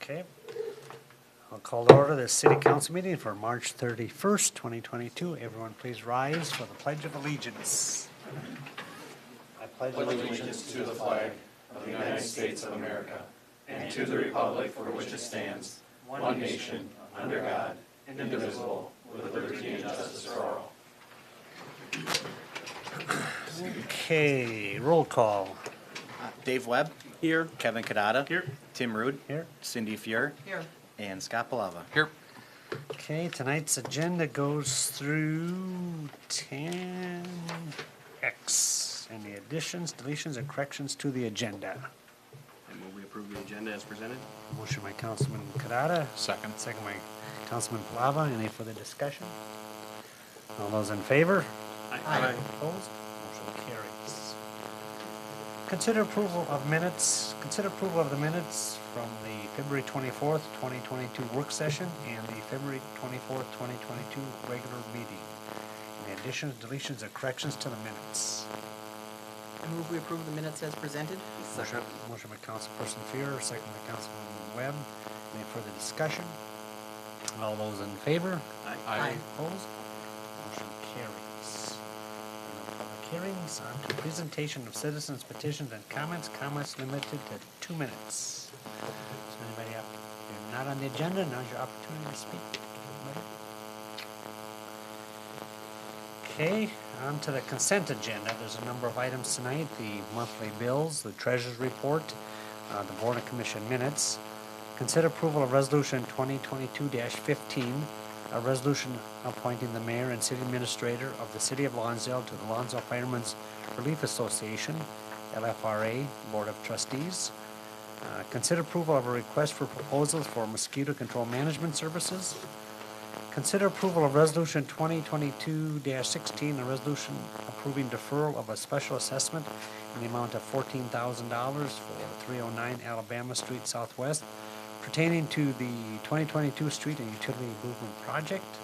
Okay. I'll call to order the City Council meeting for March 31st, 2022. Everyone please rise for the Pledge of Allegiance. I pledge allegiance to the flag of the United States of America and to the republic for which it stands, one nation, under God, indivisible, with liberty and justice for all. Okay, roll call. Dave Webb. Here. Kevin Kadada. Here. Tim Rude. Here. Cindy Fier. Here. And Scott Palava. Here. Okay, tonight's agenda goes through 10X. Any additions, deletions, or corrections to the agenda? I move we approve the agenda as presented. Motion by Councilman Kadada. Second. Second by Councilman Palava. Any further discussion? All those in favor? Aye. Opposed? Motion carries. Consider approval of minutes. Consider approval of the minutes from the February 24th, 2022 work session and the February 24th, 2022 regular meeting. Any additions, deletions, or corrections to the minutes? I move we approve the minutes as presented. Motion by Councilperson Fier, second by Councilman Webb. Any further discussion? All those in favor? Aye. Opposed? Motion carries. No public hearings. On to presentation of citizens' petitions and comments. Comments limited to 2 minutes. So anybody up? You're not on the agenda. Now's your opportunity to speak. Anybody? Okay, on to the consent agenda. There's a number of items tonight. The monthly bills, the treasurer's report, the board and commission minutes. Consider approval of resolution 2022-15, a resolution appointing the mayor and city administrator of the city of Lonsdale to the Lonsdale Firemen's Relief Association, LFRA, Board of Trustees. Consider approval of a request for proposals for mosquito control management services. Consider approval of resolution 2022-16, a resolution approving deferral of a special assessment in the amount of $14,000 for 309 Alabama Street Southwest pertaining to the 2022 street and utility improvement project.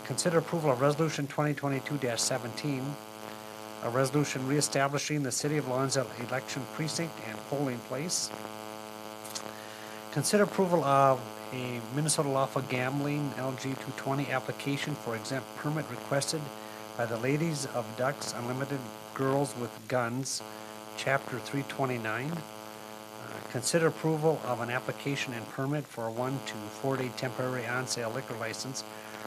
Consider approval of resolution 2022-17, a resolution reestablishing the City of Lonsdale election precinct and polling place. Consider approval of a Minnesota Lawful Gambling LG 220 application for exempt permit requested by the Ladies of Ducks Unlimited Girls with Guns, Chapter 329. Consider approval of an application and permit for a 1 to 4 day temporary on-sale liquor license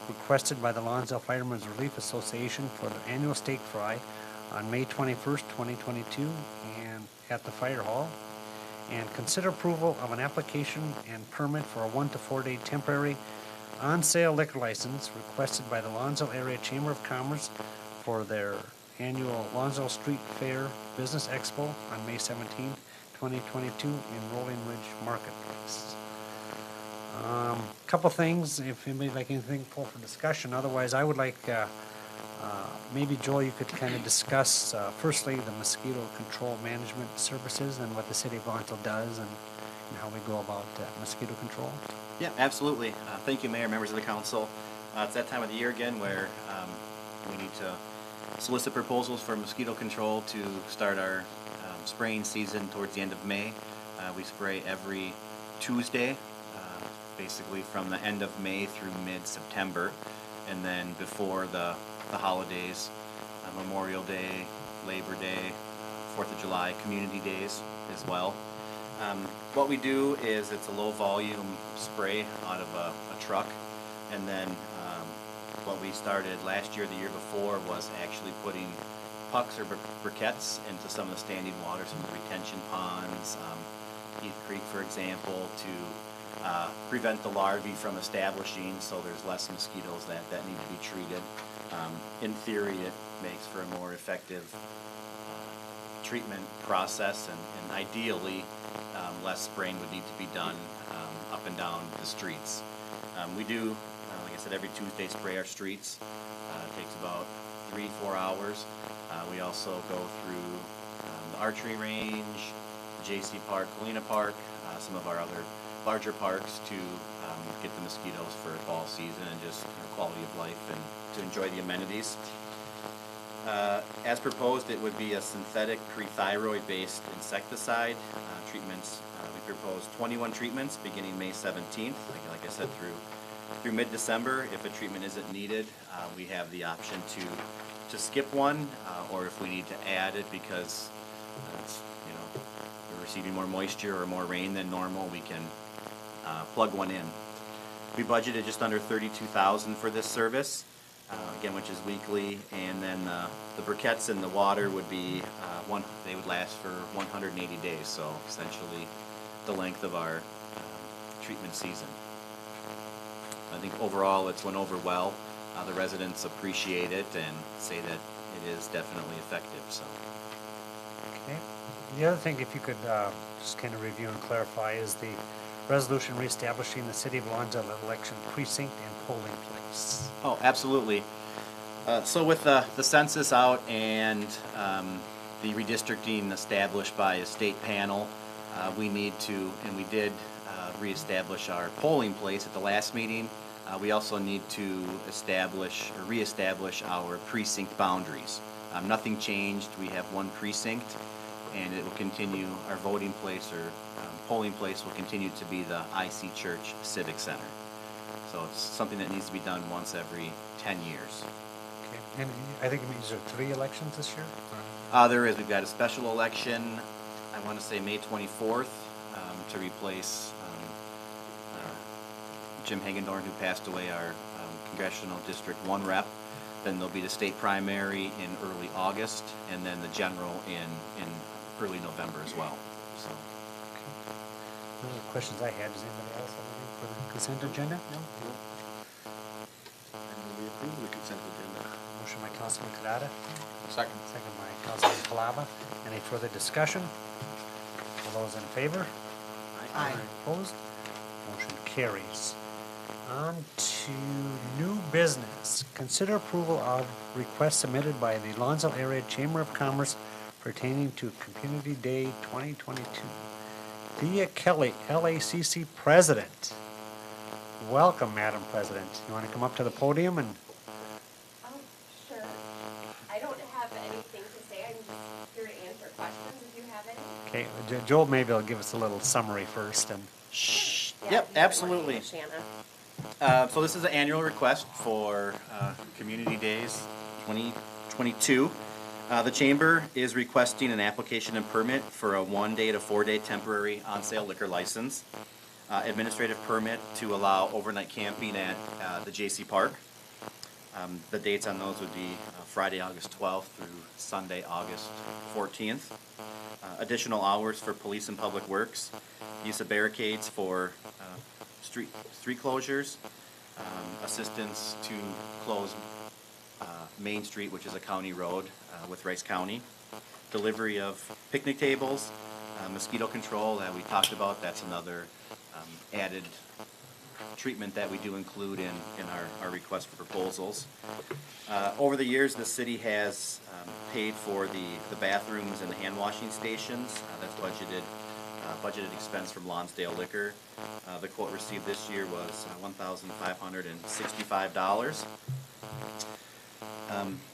requested by the Lonsdale Firemen's Relief Association for the annual steak fry on May 21st, 2022 and at the fire hall. And consider approval of an application and permit for a 1 to 4 day temporary on-sale liquor license requested by the Lonsdale Area Chamber of Commerce for their annual Lonsdale Street Fair Business Expo on May 17th, 2022 in Rolling Ridge Marketplace. Couple things, if anybody'd like anything pull for discussion. Otherwise, I would like maybe Joel, you could kind of discuss firstly the mosquito control management services and what the city of Lonsdale does and how we go about mosquito control. Yeah, absolutely. Thank you, Mayor, members of the council. It's that time of the year again where we need to solicit proposals for mosquito control to start our spraying season towards the end of May. We spray every Tuesday, basically from the end of May through mid-September, and then before the holidays, Memorial Day, Labor Day, 4th of July, community days as well. What we do is it's a low volume spray out of a truck, and then what we started last year, the year before, was actually putting pucks or briquettes into some of the standing water, some of the retention ponds, Heath Creek, for example, to prevent the larvae from establishing, so there's less mosquitoes that need to be treated. In theory, it makes for a more effective treatment process, and ideally, less spraying would need to be done up and down the streets. We do, like I said, every Tuesday spray our streets. It takes about 3-4 hours. We also go through the archery range, J.C. Park, Galena Park, some of our other larger parks to get the mosquitoes for fall season and just quality of life and to enjoy the amenities. As proposed, it would be a synthetic pre-thyroid-based insecticide treatments. We propose 21 treatments beginning May 17th. Like I said, through mid-December. If a treatment isn't needed, we have the option to skip one, or if we need to add it because it's, we're receiving more moisture or more rain than normal, we can plug one in. We budgeted just under $32,000 for this service, again, which is weekly, and then the briquettes in the water would be they would last for 180 days, so essentially the length of our treatment season. I think overall it's went over well. The residents appreciate it and say that it is definitely effective. So. Okay. The other thing, if you could just kind of review and clarify, is the resolution reestablishing the City of Lonsdale election precinct and polling place. Oh, absolutely. So with the census out and the redistricting established by a state panel, we need to, and we did reestablish our polling place at the last meeting. We also need to establish or reestablish our precinct boundaries. Nothing changed. We have one precinct, and it will continue. Our voting place or polling place will continue to be the IC Church Civic Center. So it's something that needs to be done once every 10 years. Okay. And I think it means there are 3 elections this year? There is. We've got a special election, I want to say May 24th, to replace Jim Hagendorn, who passed away, our Congressional District 1 rep. Then there'll be the state primary in early August, and then the general in early November as well. So. Those are the questions I had. Does anybody else have anything for the consent agenda? No. We approve the consent agenda. Motion by Councilman Kadada, Second. second by Councilman Palava. Any further discussion? All those in favor? Aye. Opposed? Motion carries. On to new business. Consider approval of request submitted by the Lonsdale Area Chamber of Commerce pertaining to Community Day 2022. Thea Kelly, LACC President. Welcome, Madam President. You want to come up to the podium and Oh, sure. I don't have anything to say. I'm just here to answer questions if you have any. okay, Joel maybe will give us a little summary first and Shh. Yeah, Yep, if you don't mind, absolutely. Shanna. So this is an annual request for Community Days 2022. The Chamber is requesting an application and permit for a 1-day to 4-day temporary on-sale liquor license, administrative permit to allow overnight camping at the J.C. Park. The dates on those would be Friday, August 12th through Sunday, August 14th. Additional hours for police and public works, use of barricades for street closures, assistance to close Main Street, which is a county road with Rice County, delivery of picnic tables, mosquito control that we talked about. That's another added treatment that we do include in our request for proposals. Over the years, the city has paid for the bathrooms and the hand washing stations. That's budgeted expense from Lonsdale Liquor. The quote received this year was $1,565.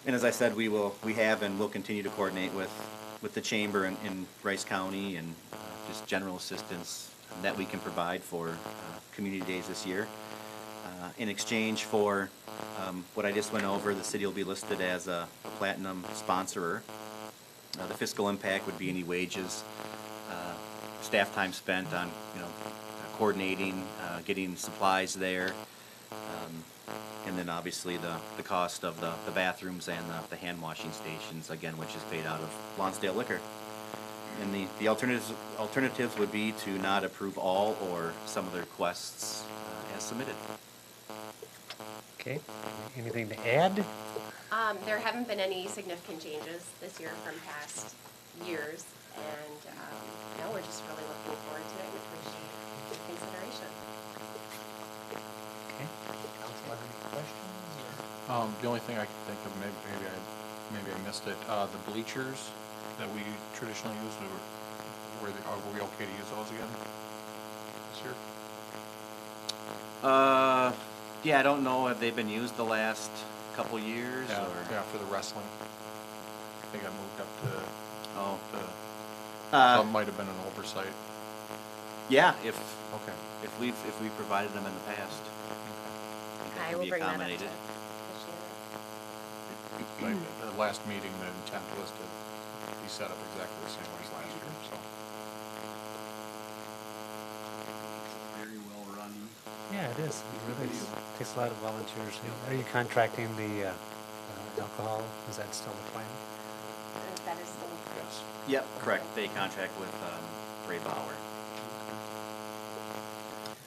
And as I said, we have and will continue to coordinate with the chamber in Rice County and just general assistance that we can provide for community days this year. In exchange for what I just went over, the city will be listed as a platinum sponsorer. The fiscal impact would be any wages, staff time spent on coordinating, getting supplies there, and then obviously the cost of the bathrooms and the hand washing stations, again, which is paid out of Lonsdale Liquor. And the alternatives would be to not approve all or some of the requests as submitted. okay. Anything to add? There haven't been any significant changes this year from past years, and no, we're just really looking forward to it and appreciate the consideration. Okay. Council have any questions? The only thing I can think of, maybe I missed it, the bleachers that we traditionally use, were we okay to use those again this year? Yeah, I don't know, have they been used the last couple years? Yeah, Or? yeah, for the wrestling. they got moved up to, Oh. so Uh, it might have been an oversight. yeah, if Okay. we've provided them in the past, I can will be bring that up to accommodated. Shannon. Like, the last meeting, the intent was to be set up exactly the same way as last year, so. Very well run. Yeah, it is. It really is. Takes a lot of volunteers. Are you contracting the alcohol? Is that still the plan? That is still. Yes. Yep, correct. They contract with Ray Bauer.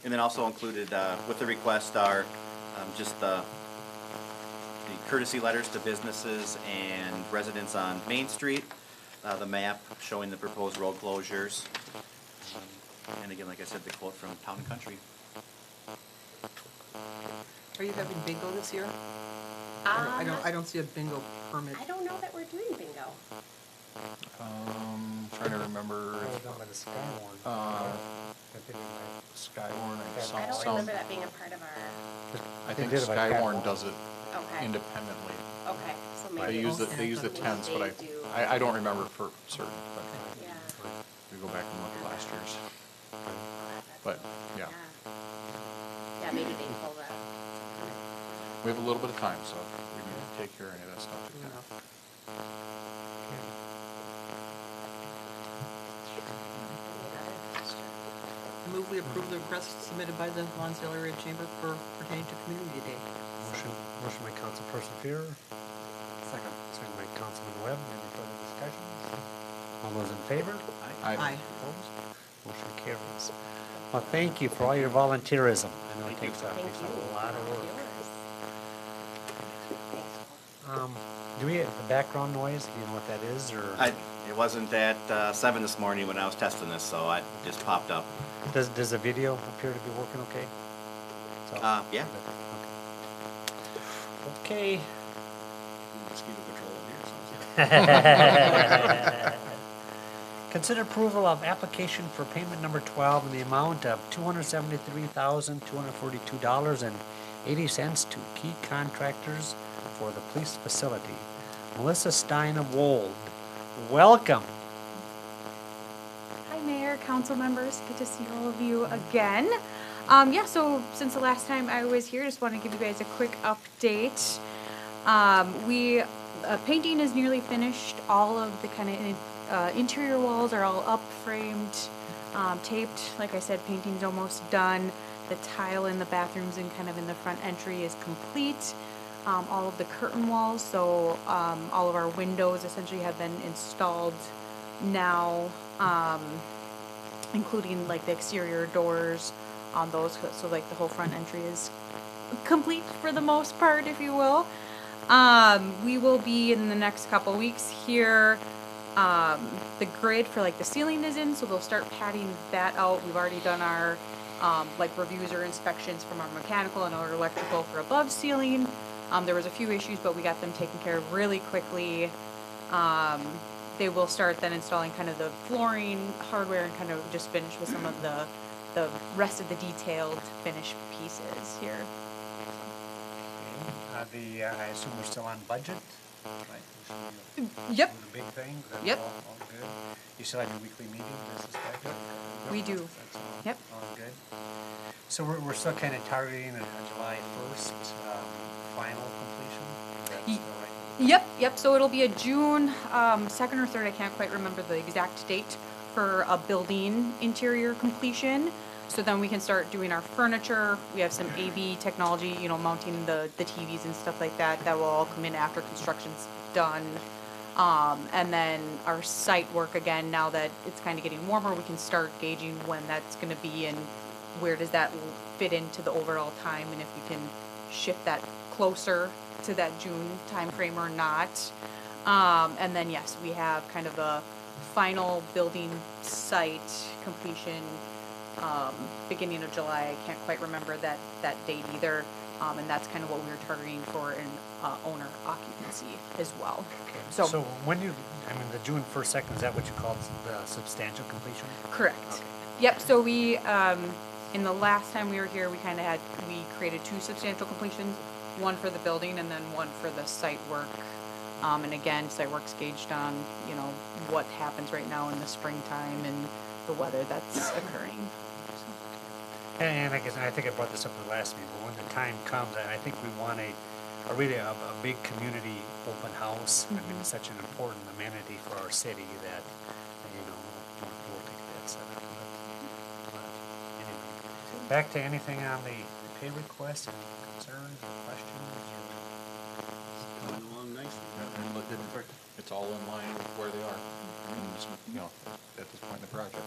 And then also included with the request are just the courtesy letters to businesses and residents on Main Street, the map showing the proposed road closures, and again, like I said, the quote from Town and Country. Are you having bingo this year? I don't see a bingo permit. I don't know that we're doing bingo. Trying to remember, I was done by the Skywarn. uh, I think it might- Skywarn, I I don't some, remember that being a part of our, I They think did it by Skywarn Pat does it okay, independently. okay, so maybe. They use the, it's they use the something tents, but they do. I don't remember for certain, but Yeah. we go back and look at last year's. That's But, cool. yeah. Yeah, maybe they pull that. We have a little bit of time, so we can take care of any of that stuff. we can. I move we approve the request submitted by the Lonsdale Area Chamber for pertaining to Community Day. Motion by Councilperson Fear, Second. second by Councilman Webb. Any further discussions? All those in favor? Aye. Opposed? Motion carries. Well, thank you for all your volunteerism. I know it Thank you. takes Thank takes you. a lot of work. Yours. Do we have the background noise? Do you know what that is, or? It wasn't at 7 this morning when I was testing this, so it just popped up. Does the video appear to be working okay? So- Yeah. Okay. Mosquito control in here, sounds Consider approval of application for payment number 12 in the amount of $273,242.80 to key contractors for the police facility. Melissa Stein of Wold, welcome. Hi, Mayor, council members. Good to see all of you again. So since the last time I was here, just want to give you guys a quick update. Painting is nearly finished. All of the kind of interior walls are all up, framed, taped. Like I said, painting's almost done. The tile in the bathrooms and kind of in the front entry is complete. All of the curtain walls, so all of our windows essentially have been installed now, including like the exterior doors on those, so like the whole front entry is complete for the most part, if you will. We will be in the next couple weeks here. The grid for like the ceiling is in, so they'll start padding that out. We've already done our like reviews or inspections from our mechanical and our electrical for above ceiling. There was a few issues, but we got them taken care of really quickly. They will start then installing kind of the flooring hardware and kind of just finish with some of the rest of the detailed finish pieces here. I assume we're still on budget, right? Yep. The big thing? That's Yep. all good? You still have your weekly meeting, business budget? We do. That's all- Yep. All good. So we're still kind of targeting a July 1st, final completion? That's Ye- right. Yep. So it'll be a June 2nd or 3rd. I can't quite remember the exact date for a building interior completion. So then we can start doing our furniture. We have some AV technology, mounting the TVs and stuff like that. That will all come in after construction's done. And then our site work again, now that it's kind of getting warmer, we can start gauging when that's going to be and where does that fit into the overall time and if we can shift that closer to that June timeframe or not. And then yes, we have kind of a final building site completion beginning of July. I can't quite remember that date either. And that's kind of what we were targeting for an owner occupancy as well. Okay. So- So when the June 1st, 2nd, is that what you called the substantial completion? Correct. Okay. Yep, so we, in the last time we were here, we created 2 substantial completions, one for the building and then one for the site work, And again, site work's gauged on, you know, what happens right now in the springtime and the weather that's occurring. And I guess, I think I brought this up in the last meeting, but when the time comes, I think we want a really a big community open house. I mean, it's such an important amenity for our city that, you know, we'll take that set up. But anyway, back to anything on the pay request, any concerns or questions? Coming along nicely. And look, it's all in line with where they are, in this, you know, at this point in the project.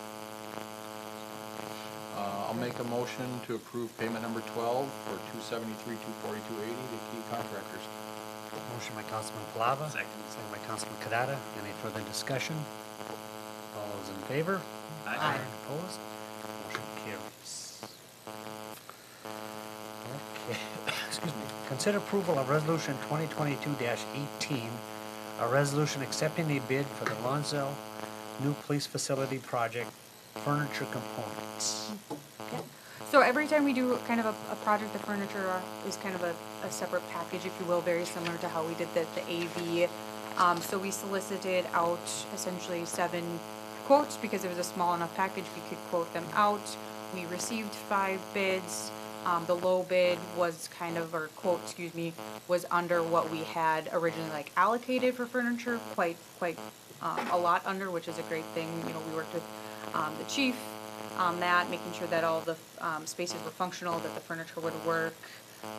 I'll make a motion to approve payment number 12 for $273,242.80 to key contractors. Motion by Councilman Palava. Second. Second by Councilman Kadada. Any further discussion? All those in favor? Aye. Opposed? Motion carries. Okay, excuse me. Consider approval of resolution 2022-18, a resolution accepting a bid for the Lonsdale new police facility project furniture components. So every time we do kind of a project, the furniture is kind of a separate package, if you will, very similar to how we did the AV. So we solicited out essentially 7 quotes because it was a small enough package, we could quote them out. We received 5 bids. The low bid was kind of, or quote, excuse me, was under what we had originally like allocated for furniture, quite a lot under, which is a great thing. You know, we worked with the chief on that, making sure that all the spaces were functional, that the furniture would work,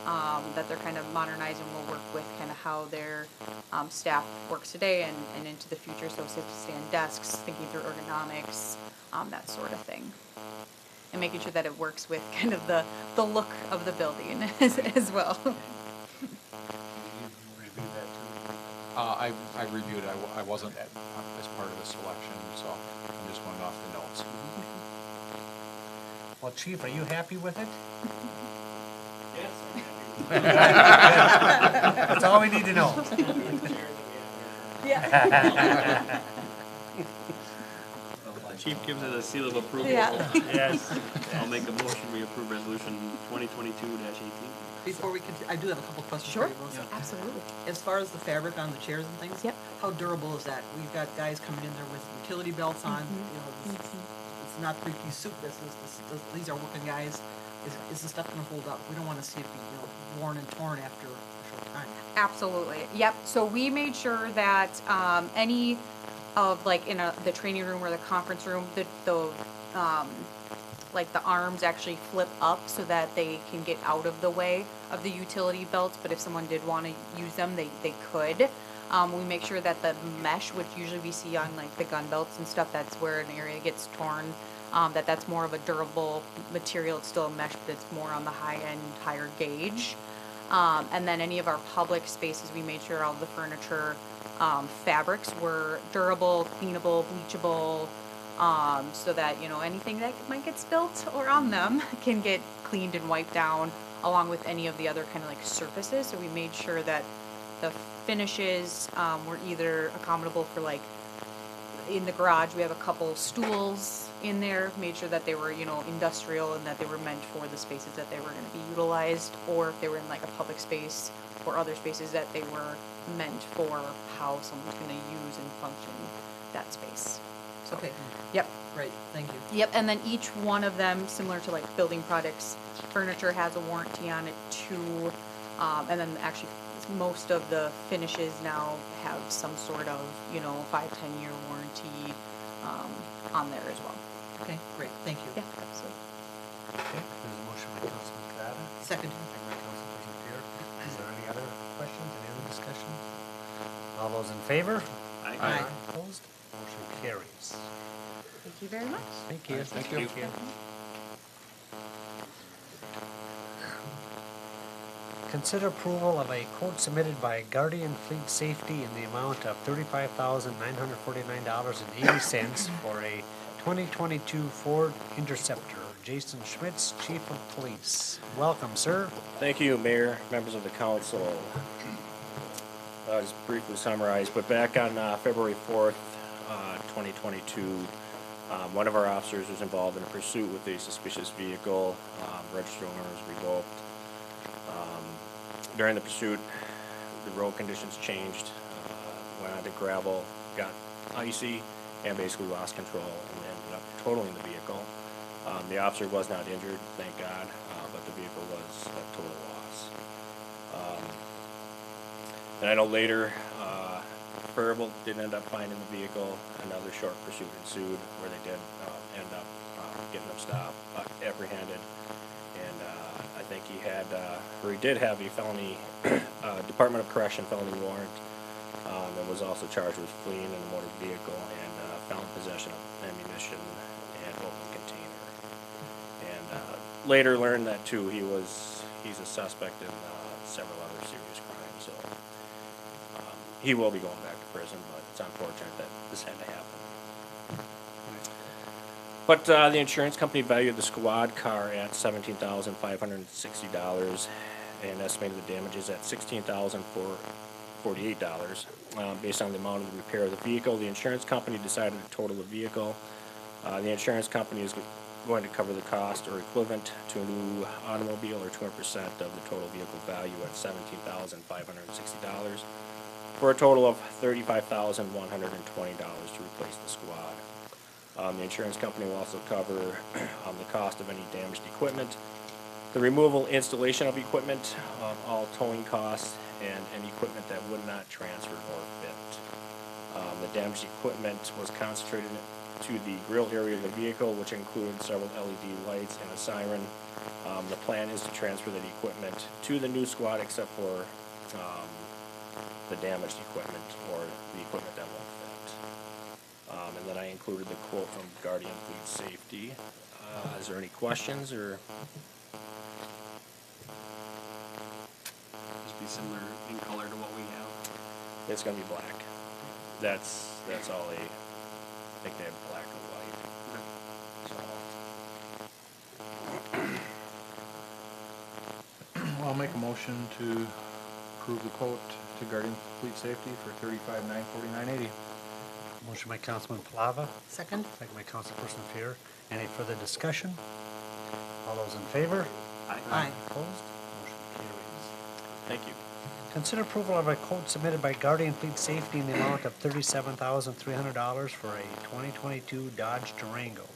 that they're kind of modernized and will work with kind of how their staff works today and into the future. So sit-to-stand desks, thinking through ergonomics, that sort of thing. And making sure that it works with kind of the look of the building as well. I reviewed it. I wasn't as part of the selection, so I'm just going off the notes. Well, Chief, are you happy with it? Yes. That's all we need to know. Yeah. Chief gives it a seal of approval. Yeah. Yes. I'll make a motion, we approve resolution 2022-18. Before we continue, I do have a couple questions Sure, for you, Rosa. absolutely. As far as the fabric on the chairs and things? Yep. How durable is that? We've got guys coming in there with utility belts on, you know, it's not 3-piece suit, these are working guys. Is the stuff gonna hold up? We don't wanna see it be, you know, worn and torn after a short time. Absolutely. Yep. So we made sure that any of like in the training room or the conference room, like the arms actually flip up so that they can get out of the way of the utility belts. But if someone did want to use them, they could. We make sure that the mesh, which usually we see on like the gun belts and stuff, that's where an area gets torn. That's more of a durable material. It's still a mesh, but it's more on the high end, higher gauge. And then any of our public spaces, we made sure all the furniture fabrics were durable, cleanable, bleachable, so that, you know, anything that might get spilt or on them can get cleaned and wiped down, along with any of the other kind of like surfaces. So we made sure that the finishes were either accommodable for like in the garage. We have a couple stools in there, made sure that they were, you know, industrial and that they were meant for the spaces that they were going to be utilized, or if they were in like a public space or other spaces that they were meant for how someone's going to use and function that space. So, Okay, yep. great, thank you. Yep, and then each one of them, similar to like building products, furniture has a warranty on it too. And then actually most of the finishes now have some sort of, you know, 5-10 year warranty on there as well. Okay, great, thank you. Yeah, absolutely. Okay, there's a motion by Councilman Kadada. Second. Second by Councilperson Pierre. Is there any other questions, any other discussion? All those in favor? Aye. Opposed? Motion carries. Thank you very much. Thank you. Thank you. Consider approval of a quote submitted by Guardian Fleet Safety in the amount of $35,949.80 for a 2022 Ford Interceptor. Jason Schmitz, Chief of Police. Welcome, sir. Thank you, Mayor, members of the council. Just briefly summarize, but back on February 4th, 2022, one of our officers was involved in a pursuit with a suspicious vehicle. Registered owner was revoked. During the pursuit, the road conditions changed. went onto gravel, got icy, and basically lost control and ended up totaling the vehicle. The officer was not injured, thank God, but the vehicle was a total loss. And I know later, Fairville did end up finding the vehicle. Another short pursuit ensued where they did end up getting him stopped, apprehended. And I think he had, or he did have a felony, Department of Correction felony warrant, and was also charged with fleeing in a motor vehicle and found possession of ammunition and open container. And later learned that too, he's a suspect in several other serious crimes. So he will be going back to prison, but it's unfortunate that this had to happen. But the insurance company valued the squad car at $17,560 and estimated the damages at $16,448. Based on the amount of the repair of the vehicle, the insurance company decided to total the vehicle. The insurance company is going to cover the cost or equivalent to a new automobile or 200% of the total vehicle value at $17,560 for a total of $35,120 to replace the squad. The insurance company will also cover the cost of any damaged equipment, the removal, installation of equipment, all towing costs, and any equipment that would not transfer or fit. The damaged equipment was concentrated to the grill area of the vehicle, which included several LED lights and a siren. The plan is to transfer that equipment to the new squad except for the damaged equipment or the equipment that won't fit. And then I included the quote from Guardian Fleet Safety. Is there any questions or? Just be similar in color to what we have. It's gonna be black. That's all I think they have black and white. So. I'll make a motion to approve the quote to Guardian Fleet Safety for $35,949.80. Motion by Councilman Palava, Second? second by Councilperson Fear. Any further discussion? All those in favor? Aye. Opposed? Motion carries. Thank you. Consider approval of a quote submitted by Guardian Fleet Safety in the amount of $37,300 for a 2022 Dodge Durango.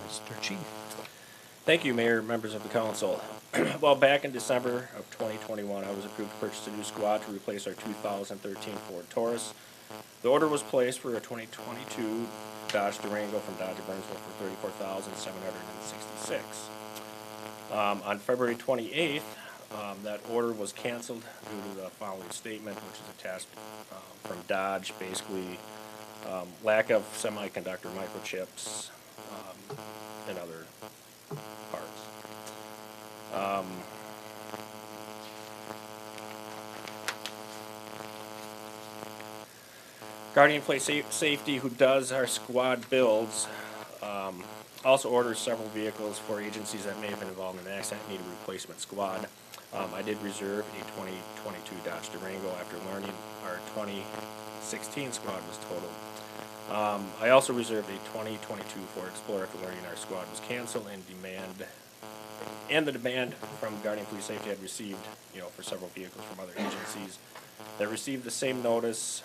Mr. Chief. Thank you, Mayor, members of the council. Well, back in December of 2021, I was approved to purchase a new squad to replace our 2013 Ford Taurus. The order was placed for a 2022 Dodge Durango from Dodge of Burnsville for $34,766. On February 28th, that order was canceled due to the following statement, which is attached from Dodge, basically lack of semiconductor microchips and other parts. Guardian Fleet Safety, who does our squad builds, also orders several vehicles for agencies that may have been involved in an accident and need a replacement squad. I did reserve a 2022 Dodge Durango after learning our 2016 squad was totaled. I also reserved a 2022 Ford Explorer after learning our squad was canceled and the demand from Guardian Fleet Safety had received, for several vehicles from other agencies that received the same notice.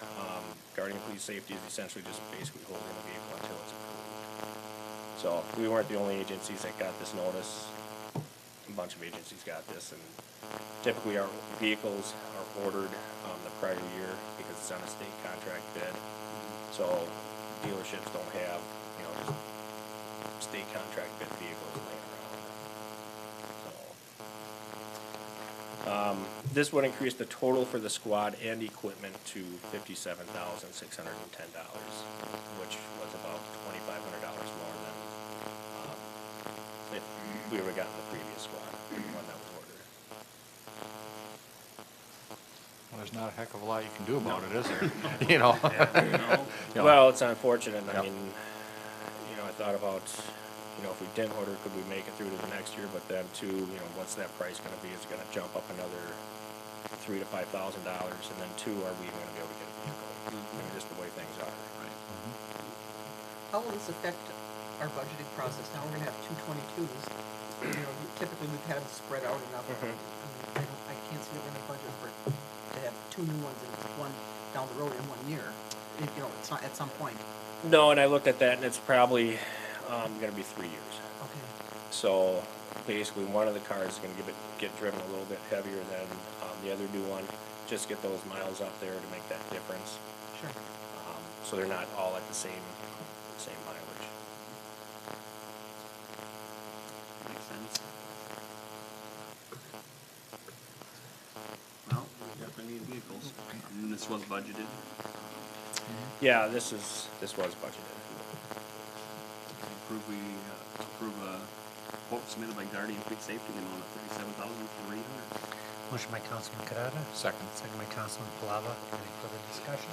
Guardian Fleet Safety is essentially just basically holding the vehicle until it's approved. So we weren't the only agencies that got this notice. A bunch of agencies got this, and typically our vehicles are ordered the prior year because it's on a state contract bid. So dealerships don't have, just state contract bid vehicles laying around. So this would increase the total for the squad and equipment to $57,610, which was about $2,500 more than if we would have gotten the previous squad, the one that was ordered. Well, there's not a heck of a lot you can do about it, is there? Well, it's unfortunate. I Yep. mean, I thought about, if we didn't order, could we make it through to the next year? But then too, what's that price going to be? Is it going to jump up another $3,000 to $5,000? And then two, are we going to be able to get a vehicle? Just the way things are. Right. How will this affect our budgeting process? Now we're gonna have two 22s. Typically we've had them spread out enough. I can't see that we're gonna budget to have two new ones and one down the road in 1 year. You know, it's not at some point. No, and I looked at that, and it's probably gonna be 3 years. Okay. So basically, one of the cars is gonna get driven a little bit heavier than the other new one, just get those miles up there to make that difference. Sure. So they're not all at the same mileage. Makes sense. Well, we definitely need vehicles. And this was budgeted. Yeah, this was budgeted. Approve a quote submitted by Guardian Fleet Safety in the amount of $37,300. Motion by Councilman Kadada. Second. Second by Councilman Palava. Any further discussion?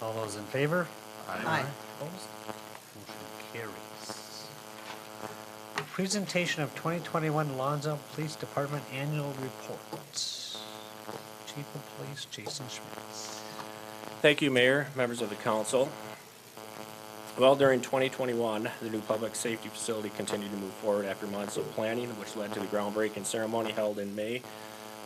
All those in favor? Aye. Opposed? Motion carries. Presentation of 2021 Lonsdale Police Department Annual Report. Chief of Police Jason Schmitz. Thank you, Mayor, members of the council. Well, during 2021, the new public safety facility continued to move forward after months of planning, which led to the groundbreaking ceremony held in May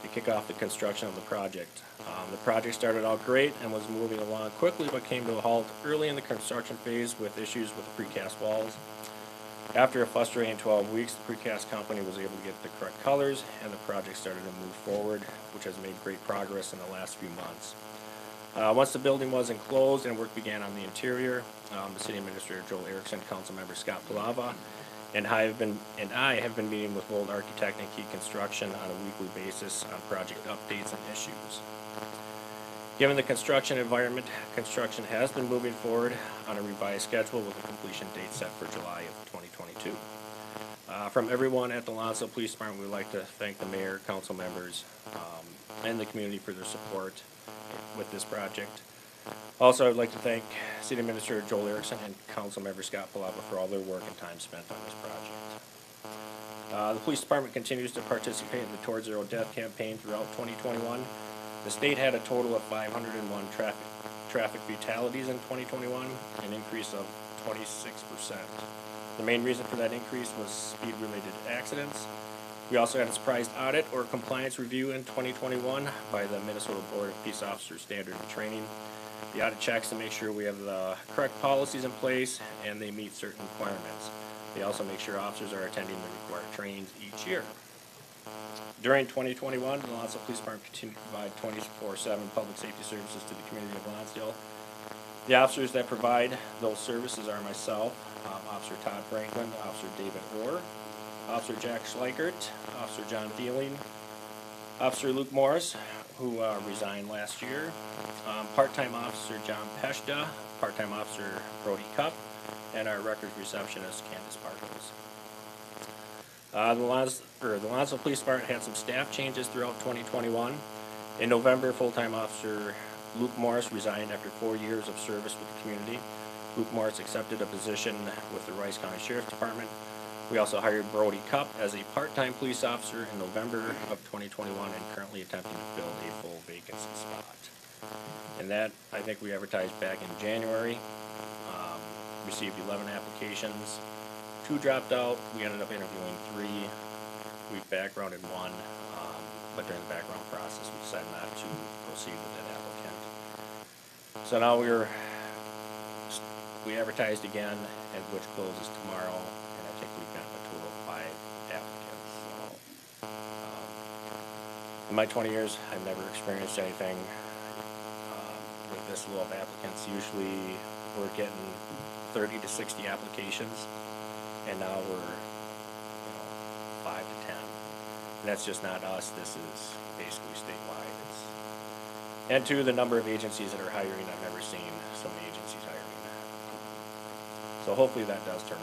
to kick off the construction of the project. The project started out great and was moving along quickly, but came to a halt early in the construction phase with issues with the precast walls. After a frustrating 12 weeks, the precast company was able to get the correct colors, and the project started to move forward, which has made great progress in the last few months. Once the building was enclosed and work began on the interior, the city administrator Joel Erickson, council member Scott Palava, and I have been meeting with Wold Architect and Key Construction on a weekly basis on project updates and issues. Given the construction environment, construction has been moving forward on a revised schedule with a completion date set for July of 2022. From everyone at the Lonsdale Police Department, we'd like to thank the mayor, council members, and the community for their support with this project. Also, I'd like to thank City Administrator Joel Erickson and Council Member Scott Palava for all their work and time spent on this project. The Police Department continues to participate in the Towards Zero Death campaign throughout 2021. The state had a total of 501 traffic fatalities in 2021, an increase of 26%. The main reason for that increase was speed-related accidents. We also had a surprise audit or compliance review in 2021 by the Minnesota Board of Peace Officers Standard and Training. The audit checks to make sure we have the correct policies in place and they meet certain requirements. They also make sure officers are attending the required trainings each year. During 2021, the Lonsdale Police Department continued to provide 24/7 public safety services to the community of Lonsdale. The officers that provide those services are myself, Officer Todd Franklin, Officer David Orr, Officer Jack Schleichert, Officer John Feeling, Officer Luke Morris, who resigned last year, part-time Officer John Peshda, part-time Officer Brody Cup, and our records receptionist Candace Parkles. The Lonsdale Police Department had some staff changes throughout 2021. In November, full-time Officer Luke Morris resigned after 4 years of service with the community. Luke Morris accepted a position with the Rice County Sheriff's Department. We also hired Brody Cup as a part-time police officer in November of 2021 and currently attempting to fill a full vacancy spot. And that, I think we advertised back in January. Received 11 applications. 2 dropped out. We ended up interviewing 3. We backgrounded 1, but during the background process, we decided not to proceed with that applicant. So now we advertised again, and which closes tomorrow, and I think we've gotten a total of 5 applicants. So, in my 20 years, I've never experienced anything with this low of applicants. Usually, we're getting 30 to 60 applications, and now we're 5 to 10. And that's just not us. This is basically statewide. And 2, the number of agencies that are hiring, I've never seen so many agencies hiring. So hopefully that does turn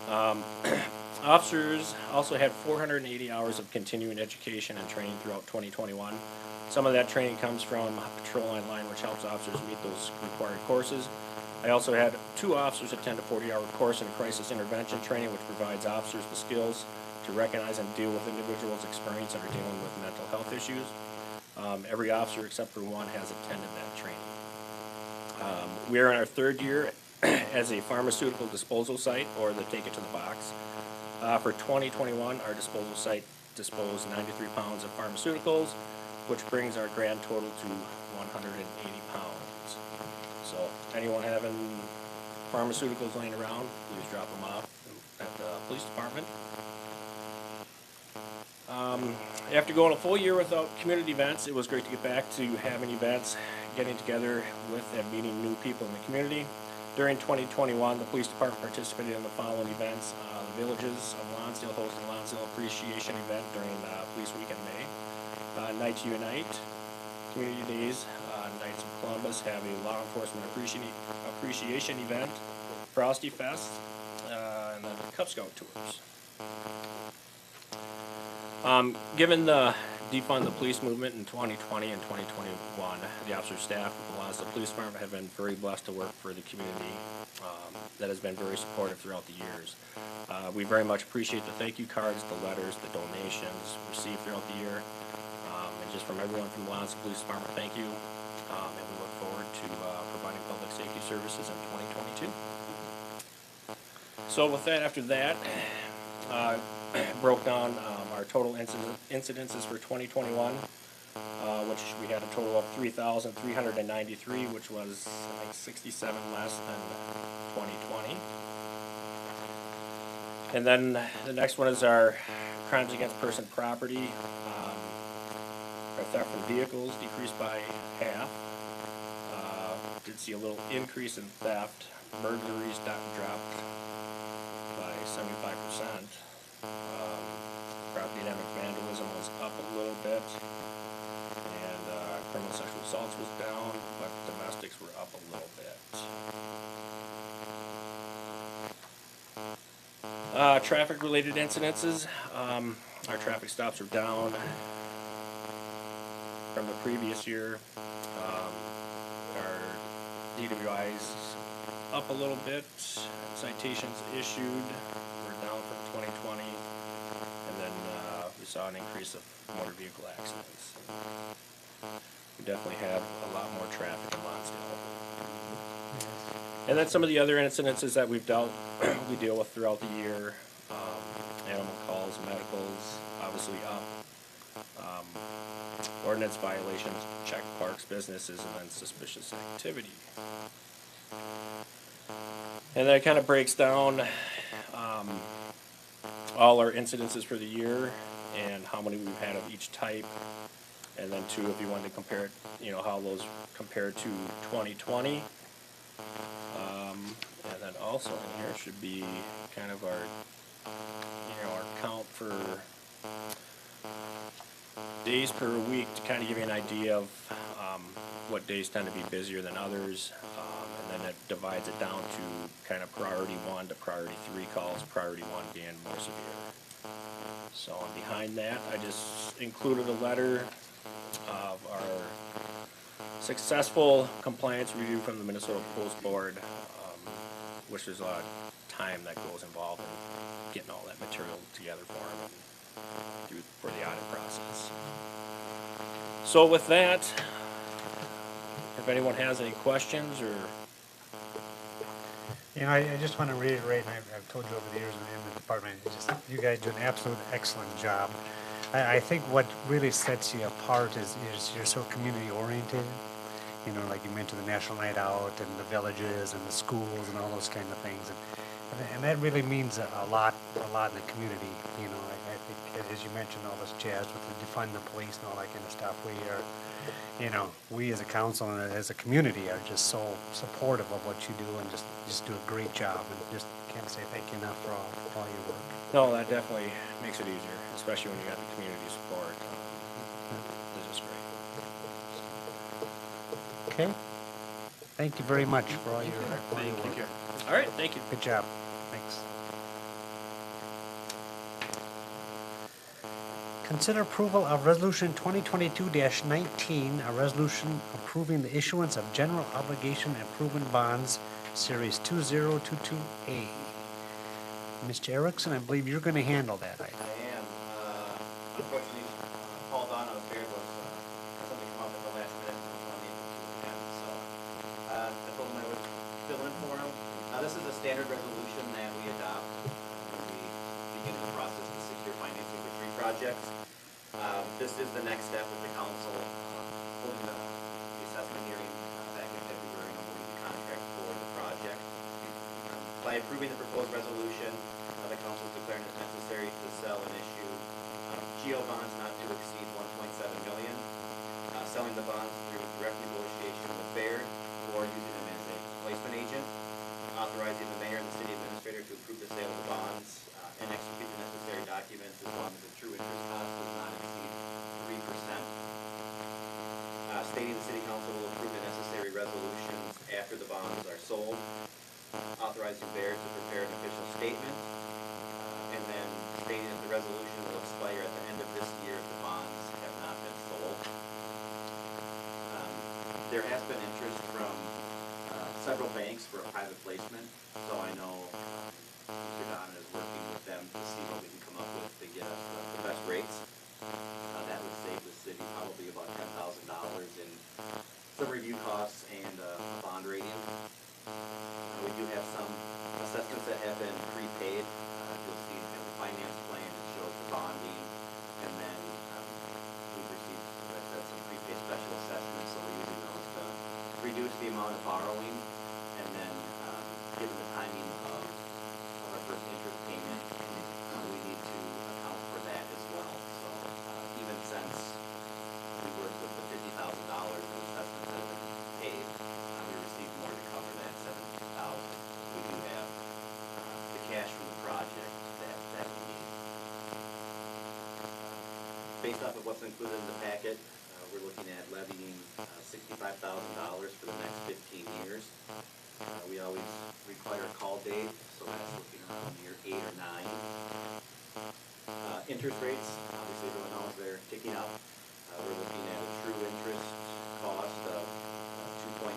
around. Officers also had 480 hours of continuing education and training throughout 2021. Some of that training comes from Patrol Online, which helps officers meet those required courses. I also had 2 officers attend a 40-hour course in crisis intervention training, which provides officers the skills to recognize and deal with individuals experiencing or dealing with mental health issues. Every officer except for 1 has attended that training. We are in our 3rd year as a pharmaceutical disposal site, or the Take It to the Box. For 2021, our disposal site disposed 93 pounds of pharmaceuticals, which brings our grand total to 180 pounds. So anyone having pharmaceuticals laying around, please drop them off at the police department. After going a full year without community events, it was great to get back to having events, getting together with and meeting new people in the community. During 2021, the police department participated in the following events. The Villages of Lonsdale hosted a Lonsdale Appreciation event during Police Week in May. Night to Unite, Community Days, Knights of Columbus have a Law Enforcement Appreciation event, Frosty Fest, and then Cub Scout tours. Given the defund the police movement in 2020 and 2021, the officer staff of the Lonsdale Police Department have been very blessed to work for the community that has been very supportive throughout the years. We very much appreciate the thank you cards, the letters, the donations received throughout the year. And just from everyone from the Lonsdale Police Department, thank you. And we look forward to providing public safety services in 2022. So with that, after that, broke down our total incidences for 2021, which we had a total of 3,393, which was like 67 less than 2020. And then the next one is our crimes against person property. Our theft from vehicles decreased by half. Did see a little increase in theft. Burglaries dropped by 75%. Property damage vandalism was up a little bit, and criminal sexual assaults was down, but domestics were up a little bit. Traffic-related incidences, our traffic stops are down from the previous year. Our DWIs up a little bit. Citations issued were down from 2020. And then we saw an increase of motor vehicle accidents. We definitely have a lot more traffic in Lonsdale. And then some of the other incidences that we deal with throughout the year, animal calls, medicals, obviously up. Ordinance violations, check parks, businesses, and then suspicious activity. And then it kind of breaks down all our incidences for the year and how many we've had of each type. And then two, if you wanted to compare it, how those compare to 2020. And then also in here should be kind of our, our count for days per week to kind of give you an idea of what days tend to be busier than others. And then it divides it down to kind of priority 1 to priority 3 calls, priority 1 being more severe. So behind that, I just included a letter of our successful compliance review from the Minnesota Post Board, which is a lot of time that goes involved in getting all that material together for them and for the audit process. So with that, if anyone has any questions or... I just want to reiterate, and I've told you over the years in the department, you guys do an absolute excellent job. I think what really sets you apart is you're so community oriented. Like you mentioned, the National Night Out and the villages and the schools and all those kind of things, and that really means a lot in the community. I think, as you mentioned, all this jazz with the defund the police and all that kind of stuff. We as a council and as a community are just so supportive of what you do and just do a great job, and just can't say thank you enough for all your work. No, that definitely makes it easier, especially when you got the community support. It's just great. Okay. Thank you very much for all your work. Thank you. All right, thank you. Good job. Thanks. Consider approval of Resolution 2022-19, a resolution approving the issuance of general obligation improvement bonds, Series 2022A. Mr. Erickson, I believe you're going to handle that item. I am. Unfortunately, Paul Dono's here was something come up at the last minute and was unable to attend. So I told him I would fill in for him. This is a standard resolution that we adopt when we begin the process to secure financing for tree projects. This is the next step with the council By approving the proposed resolution, the council is declaring it necessary to sell and issue GO bonds not to exceed 1.7 million, selling the bonds through direct negotiation with Baird or using them as a placement agent, authorizing the mayor and the city administrator to approve the sale of the bonds and execute the necessary documents as long as the true interest cost does not exceed 3%. Stating the city council will approve the necessary resolutions after the bonds are sold, authorizing Baird to prepare an official statement, and then stating that the resolution will expire at the end of this year if the bonds have not been sold. There has been interest from several banks for a private placement, so I know Mr. Donovan is working with them to see what we can come up with to get us the best rates. That would save the city probably about $10,000 in some review costs and bond rating. We do have some assessments that have been prepaid. You'll see in the finance plan, it shows the bonding, and then we've received some prepaid special assessments, so we're using those to reduce the amount of borrowing, and then given the timing of our first interest payment, we need to account for that as well. So even since we worked with the $50,000 in assessments that have been paid, we received more to cover that $70,000. We do have the cash from the project that we need. Based off of what's included in the packet, we're looking at levying $65,000 for the next 15 years. We always require a call date, so that's looking around year 8 or 9. Interest rates, obviously everyone knows they're ticking up. We're looking at a true interest cost of 2.2%,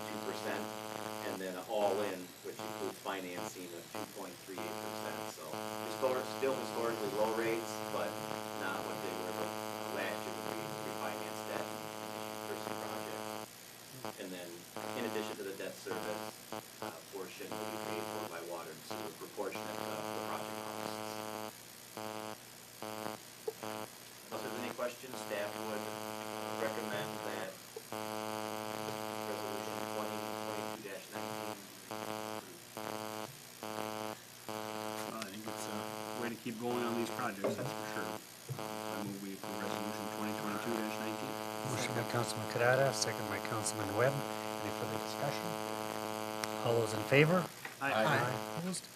and then an all-in, which includes financing, of 2.38%. So still historically low rates, but not what they were last year when we refinanced that first project. And then, in addition to the debt service portion, will be paid for by water and sewer, proportionate to the project costs. If there's any questions, staff would recommend that resolution 2022-19. Well, I think it's a way to keep going on these projects, that's for sure. I move we approve resolution 2022-19. Motion by Councilman Kadada, second by Councilman Webb. Any further discussion? All those in favor? Aye. Opposed?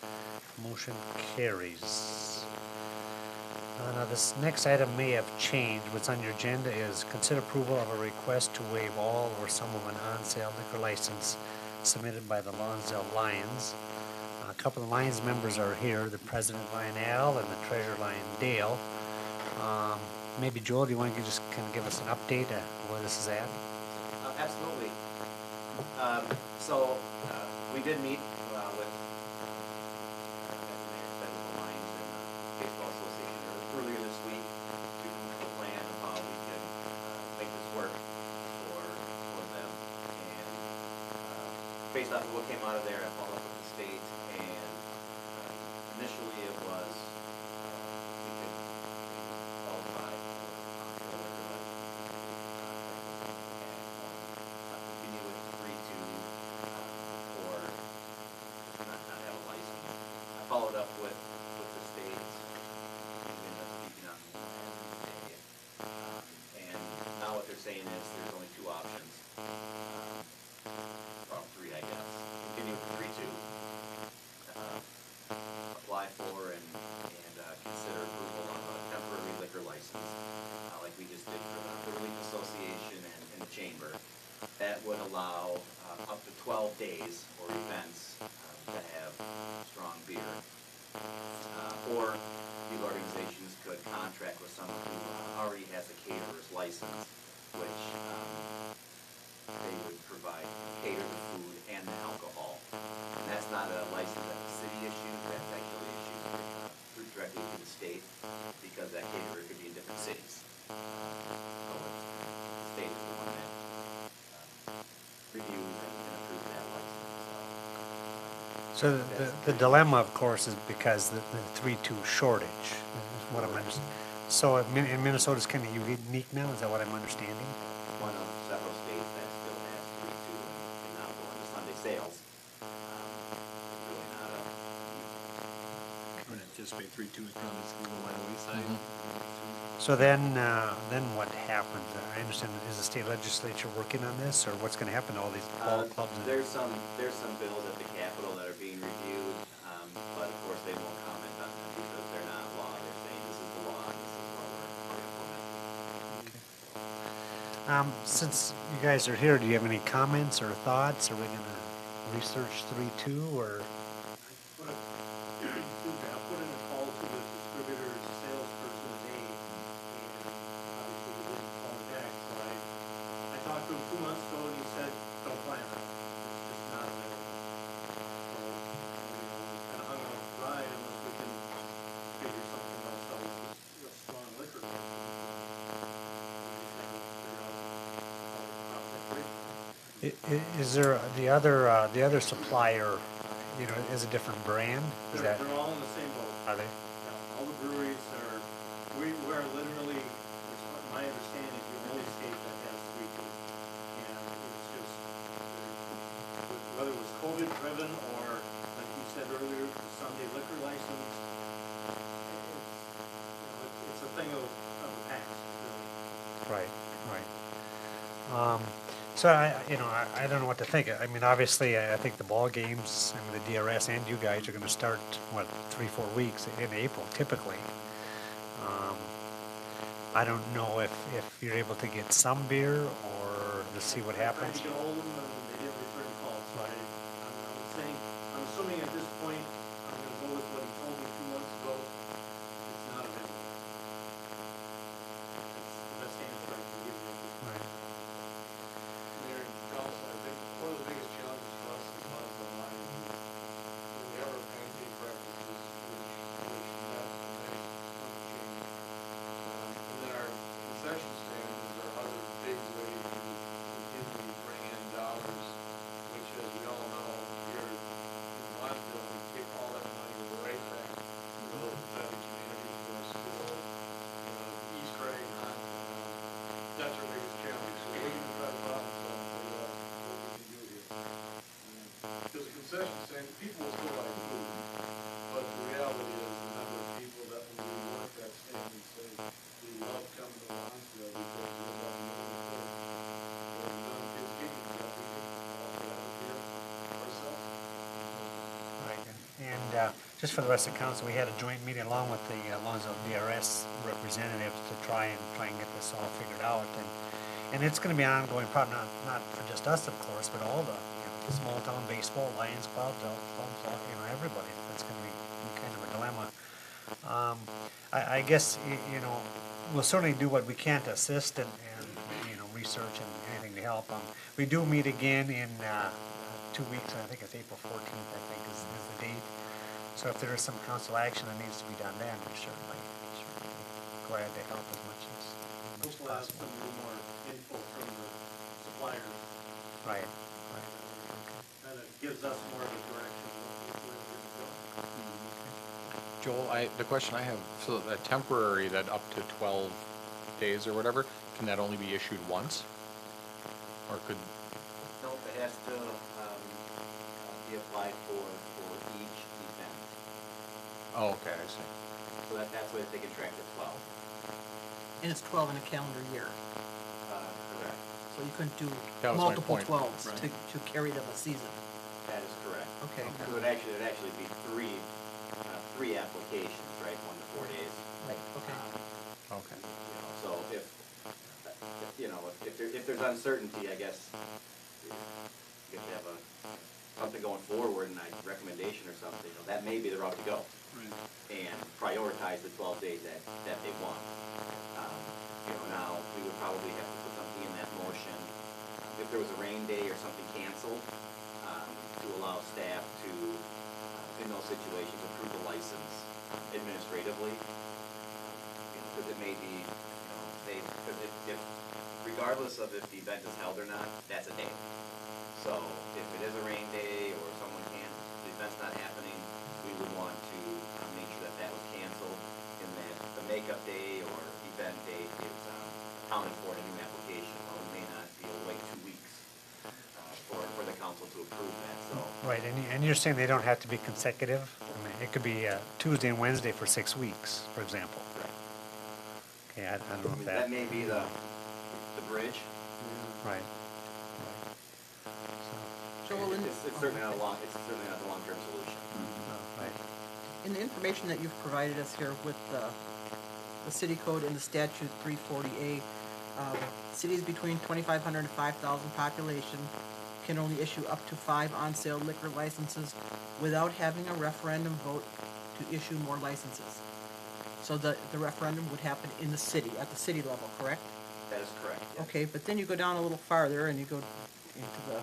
Motion carries. Now, this next item may have changed. What's on your agenda is consider approval of a request to waive all or some of an on-sale liquor license submitted by the Lonsdale Lions. A couple of Lions members are here, the president, Lion Al, and the treasurer, Lion Dale. Maybe Joel, do you want to just kind of give us an update of where this is at? Absolutely. We did meet with the Lions and Baseball Association earlier this week to come up with a plan of how we could make this work for them. And based off of what came out of there, I followed up with the state, and initially it was we could qualify for the liquor continue with 3-2 or not have a license. I followed up with the state, we ended up speaking on Wednesday, and now what they're saying is there's only two options, well, three, I guess. Continue with 3-2, apply for and consider approval of a temporary liquor license, like we just did for the Relief Association and the Chamber. That would allow up to 12 days or events to have strong beer. Or these organizations could contract with someone who already has a caterer's license, which they would provide, cater the food and the alcohol. And that's not a license that the city issues, that's actually issued directly to the state, because that caterer could be in different cities. So the state is the one that reviews and approves that license. So the dilemma, of course, is because the 3-2 shortage, is what I'm understanding. So in Minnesota's kind of unique now, is that what I'm understanding? One of several states that still has 3-2 and now going to Sunday sales. Really not a anticipate 3-2 is probably just gonna go by the wayside. So then what happens? I understand, is the state legislature working on this, or what's gonna happen to all these ball clubs? There's some bills at the Capitol that are being reviewed, but of course they won't comment on them because they're not law. They're saying this is the law and this is what we're implementing. Since you guys are here, do you have any comments or thoughts? Are we gonna research 3-2, or? I put in a call to the distributor's salesperson today, and obviously he didn't call me back, so I talked to him 2 months ago, and he said, don't plan on it, it's just not available. So, kinda hung out to dry unless we can figure something else out with a strong liquor license. We just gotta figure out how to operate. Is there the other supplier, you know, is a different brand? Is that, They're all in the same boat. are they? Yeah, all the breweries are, we are literally, it's my understanding, the only state that has 3-2. And it's just, whether it was COVID driven or, like you said earlier, the Sunday liquor license, it's a thing of the past, really. Right, right. So I don't know what to think. I mean, obviously, I think the ball games, I mean, the DRS and you guys are gonna start, what, 3-4 weeks in April typically. I don't know if you're able to get some beer or to see what I tried happens. to get hold of them and they didn't return calls, so I'm assuming at this point, I'm gonna go with what he told me 2 months ago, it's not available. That's the best answer I can give you at this point. Right. Mayor and council, I think one of the biggest challenges for us is funds online. When we have our pancake breakfasts, which that's a nice change. And then our concession stand is our other big way to continue to bring in dollars, which as we all know, here in Lonsdale, we take all that money right back to the local family community, to our school, East Craig, that's our biggest challenge. So we're gonna try to problem solve and figure out what we can do here. Because the concession stand, people will still buy food, but the reality is the number of people that when we work that stand and say, we love coming to Lonsdale because we love moving forward. Or the young kids getting that we can offer that beer ourselves. Right, and just for the rest of the council, we had a joint meeting along with the Lonsdale DRS representatives to try and get this all figured out, and it's gonna be an ongoing problem, not for just us, of course, but all the, the small town baseball, Lions clubs, elk clubs, all, everybody, that's gonna be kind of a dilemma. I guess, we'll certainly do what we can to assist and research and anything to help. We do meet again in 2 weeks, I think it's April 14th, I think is the date. So if there is some council action that needs to be done then, we're certainly glad to help as much as Hopefully have possible. some little more info from the suppliers, Right. and it gives us more of a direction of where we're gonna go. Joel, the question I have, so that temporary, that up to 12 days or whatever, can that only be issued once? Or could, Nope, it has to be applied for each event. oh, okay, I see. So that's why they can track the 12. And it's 12 in a calendar year, Correct. so you couldn't do That was my multiple point. 12s Right. to carry them a season. That is correct. Okay. So it'd actually be three applications, right, 1 to 4 days. Right, okay. Okay. So if there's uncertainty, I guess, you have to have something going forward and a recommendation or something, that may be the route to go. Right. And prioritize the 12 days that they want. Now, we would probably have to put something in that motion, if there was a rain day or something canceled, to allow staff to, in those situations, approve the license administratively. Because it may be, because if, regardless of if the event is held or not, that's a day. So if it is a rain day or someone can't, the event's not happening, we would want to make sure that was canceled and that the makeup day or event day is counted for in a new application. Well, we may not be able to wait 2 weeks for the council to approve that, so. Right, and you're saying they don't have to be consecutive? I mean, it could be Tuesday and Wednesday for 6 weeks, for example. Okay, I don't know if That that, may be the bridge. right. Joel, It's certainly not the long-term solution. Right. in the information that you've provided us here with the city code and the statute 340A, cities between 2,500 and 5,000 population can only issue up to 5 on-sale liquor licenses without having a referendum vote to issue more licenses. So the referendum would happen in the city, at the city level, correct? That is correct. yes. Okay, but then you go down a little farther and you go into the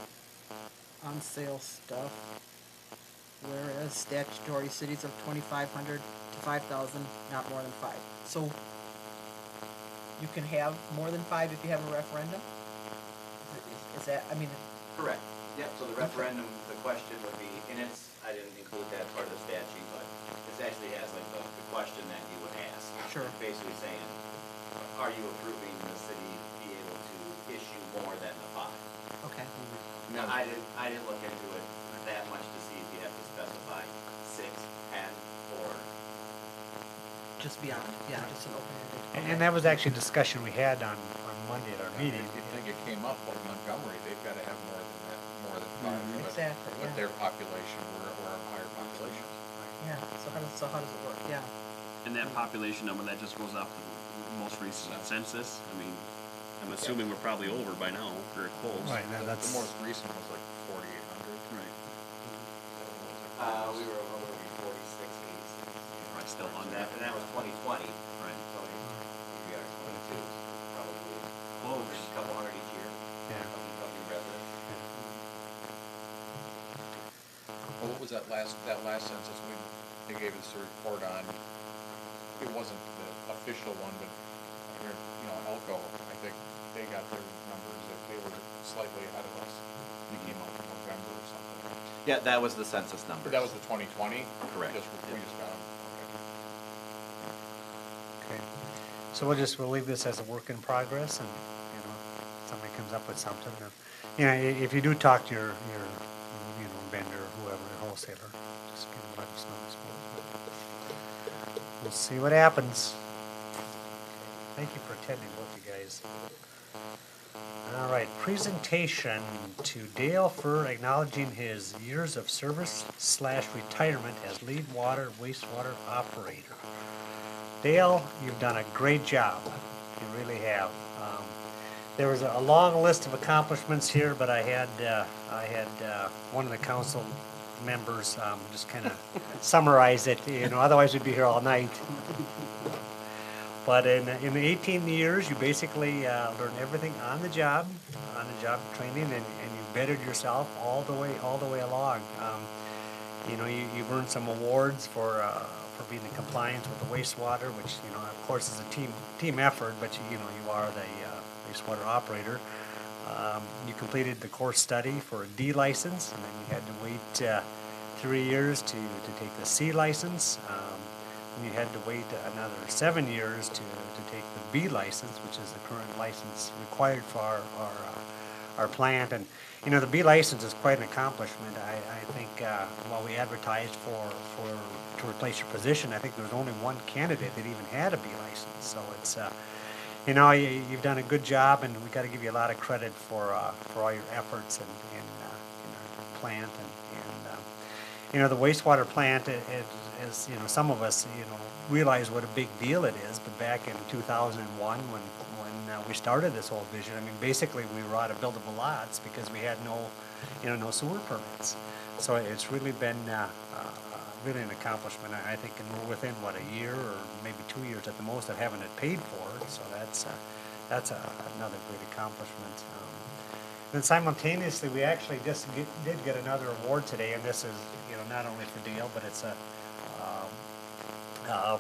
on-sale stuff. Whereas statutory cities of 2,500 to 5,000, not more than 5. So you can have more than 5 if you have a referendum? Is that, I mean, Correct. Yep, so the referendum, the question would be, and I didn't include that part of the statute, but this actually has like the question that you would ask. Sure. Basically saying, are you approving the city be able to issue more than the 5? okay, Now, I didn't look into it that much to see if you have to specify 6, 10, or just beyond, yeah, just an open-ended. And that was actually a discussion we had on Monday at our Yeah, meeting. if you think it came up, like Montgomery, they've gotta have more than that, more than 5. but- Exactly, But yeah. their population, we're a higher population. Yeah, so how does it work? Yeah. And that population number, that just goes off the most recent census. I mean, I'm assuming we're probably over by now, or close. Right, now The that's, most recent was like 4,800. Right. we were over 46, 86. Probably still And under. that was 2020. Right. So we are 22, probably Close. a couple hundred each year. yeah. Couple new residents. Well, what was that last census they gave us a report on? It wasn't the official one, but here, Elko, I think they got their numbers, that they were slightly ahead of us. They came out in November or something. Yeah, that was the census number. But that was the 2020? Correct. We just got them, Okay. So we'll leave this as a work in progress, and, if somebody comes up with something, if you do talk to your vendor, whoever, your wholesaler, just let us know, I suppose. But we'll see what happens. Thank you for attending, both you guys. All right, presentation to Dale for acknowledging his years of service / retirement as lead water wastewater operator. Dale, you've done a great job. You really have. There was a long list of accomplishments here, but I had one of the council members just kind of summarize it. Otherwise we'd be here all night. But in the 18 years, you basically learned everything on the job training, and you bettered yourself all the way along. You've earned some awards for being in compliance with the wastewater, which of course is a team effort, but you are the wastewater operator. You completed the course study for a D license, and then you had to wait 3 years to take the C license. And you had to wait another 7 years to take the B license, which is the current license required for our plant. And the B license is quite an accomplishment. I think while we advertised to replace your position, I think there was only one candidate that even had a B license. So it's you've done a good job, and we got to give you a lot of credit for all your efforts in our plant and the wastewater plant. As some of us realize what a big deal it is, but back in 2001 when we started this whole vision, I mean basically we were out of buildable lots because we had no sewer permits. So it's really been really an accomplishment, I think, and we're within a year or maybe 2 years at the most of having it paid for. So that's another great accomplishment. Then simultaneously, we actually just did get another award today, and this is not only for Dale, but it's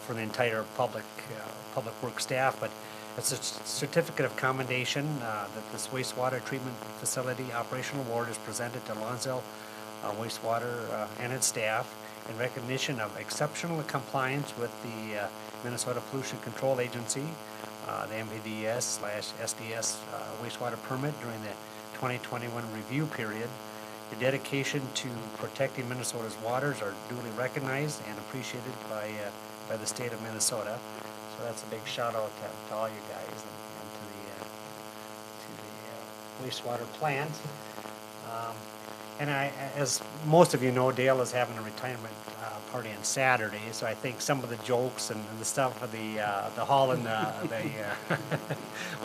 for the entire public work staff. But it's a certificate of commendation that this wastewater treatment facility operational award is presented to Lonsdale wastewater and its staff in recognition of exceptional compliance with the Minnesota Pollution Control Agency, the MPDS/SDS wastewater permit during the 2021 review period, The dedication to protecting Minnesota's waters are duly recognized and appreciated by the state of Minnesota. So that's a big shout out to all you guys and to the wastewater plant. And as most of you know, Dale is having a retirement party on Saturday, so I think some of the jokes and the stuff of the hauling the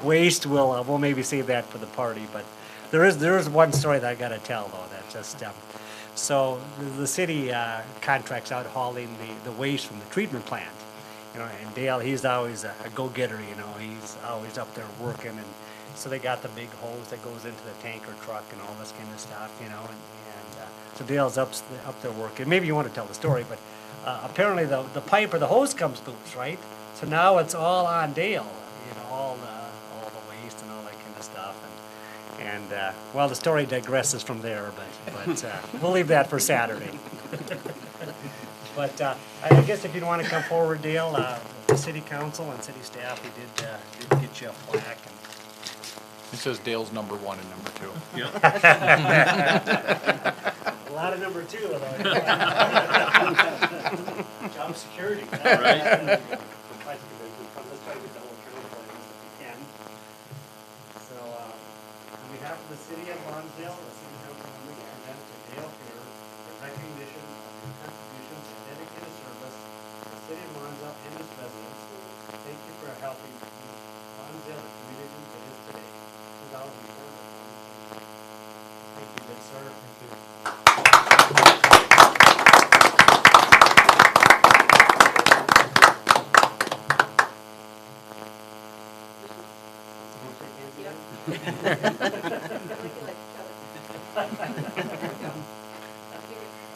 waste we'll maybe save that for the party. But there is one story that I got to tell though. That just so the city contracts out hauling the waste from the treatment plant. And Dale, he's always a go-getter. He's always up there working, and so they got the big hose that goes into the tanker truck and all this kind of stuff. And so Dale's up there working. Maybe you want to tell the story, but apparently the pipe or the hose comes loose, right? So now it's all on Dale. All the waste and all that kind of stuff. And well, the story digresses from there, but we'll leave that for Saturday. But I guess if you want to come forward, Dale, the city council and city staff, we did get you a plaque. It says Dale's number 1 and number 2. A lot of number 2, though. Job security. Right. Let's try to get the whole count for you if we can. So, on behalf of the city of Lonsdale, the city council members present to Dale here the recognition of your contributions and dedicated service to the city of Lonsdale and its residents. Thank you for helping Lonsdale the community that is today. 2004. Thank you, good sir. Thank you.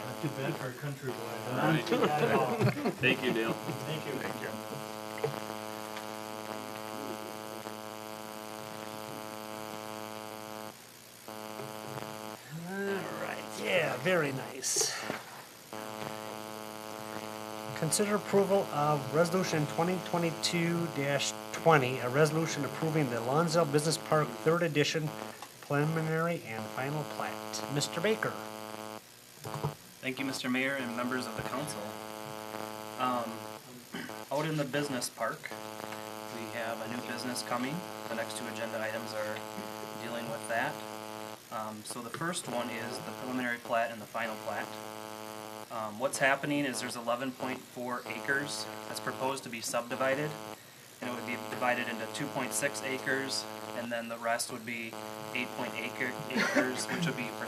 Not too bad for a country boy, huh? Right. Not at all. Thank you, Dale. Thank you. Thank you. All right, yeah, very nice. Consider approval of Resolution 2022-20, a resolution approving the Lonsdale Business Park 3rd Edition preliminary and final plat. Mr. Baker. Thank you, Mr. Mayor and members of the council. Out in the business park, we have a new business coming. The next 2 agenda items are dealing with that. So the first one is the preliminary plat and the final plat. What's happening is there's 11.4 acres that's proposed to be subdivided, and it would be divided into 2.6 acres, and then the rest would be 8.8 acres, which would be for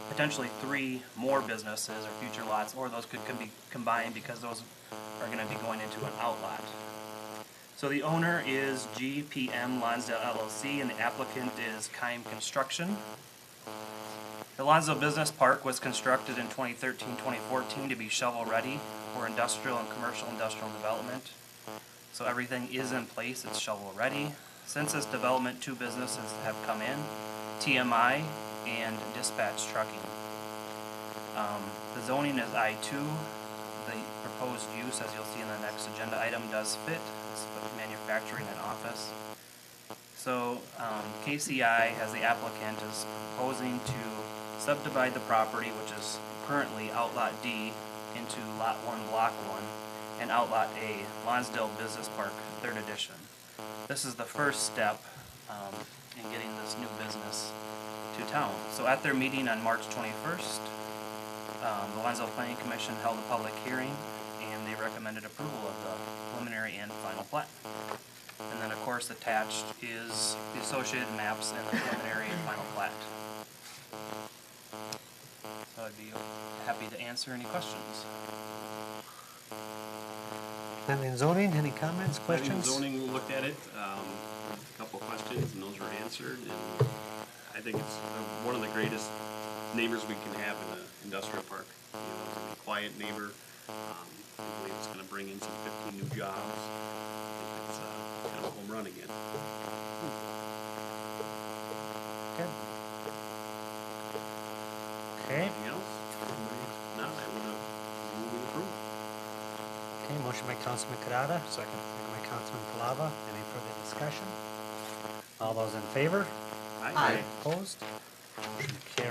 potentially 3 more businesses or future lots, or those could be combined because those are going to be going into an outlot. So the owner is GPM Lonsdale LLC, and the applicant is Keim Construction. The Lonsdale Business Park was constructed in 2013-2014 to be shovel-ready for industrial and commercial industrial development. So everything is in place, it's shovel-ready. Since this development, 2 businesses have come in, TMI and Dispatch Trucking. The zoning is I2. The proposed use, as you'll see in the next agenda item, does fit. It's manufacturing and office. So KCI, as the applicant, is proposing to subdivide the property, which is currently Outlot D, into Lot 1, Block 1, and Outlot A, Lonsdale Business Park, 3rd Edition. This is the first step in getting this new business to town. So at their meeting on March 21st, the Lonsdale Planning Commission held a public hearing, and they recommended approval of the preliminary and final plat. And then, of course, attached is the associated maps and the preliminary and final plat. So I'd be happy to answer any questions. Planning and zoning, any comments, Planning and questions? zoning looked at it, a couple questions, and those were answered, and I think it's one of the greatest neighbors we can have in an industrial park. It's gonna be a quiet neighbor. I believe it's gonna bring in some 15 new jobs. I think it's kind of a home run again. Good. Okay, Anything else? No, I would move and approve. okay, motion by Councilman Kadada, Second. second by Councilman Palava. Any further discussion? All those in favor? Aye. Opposed? Motion carries.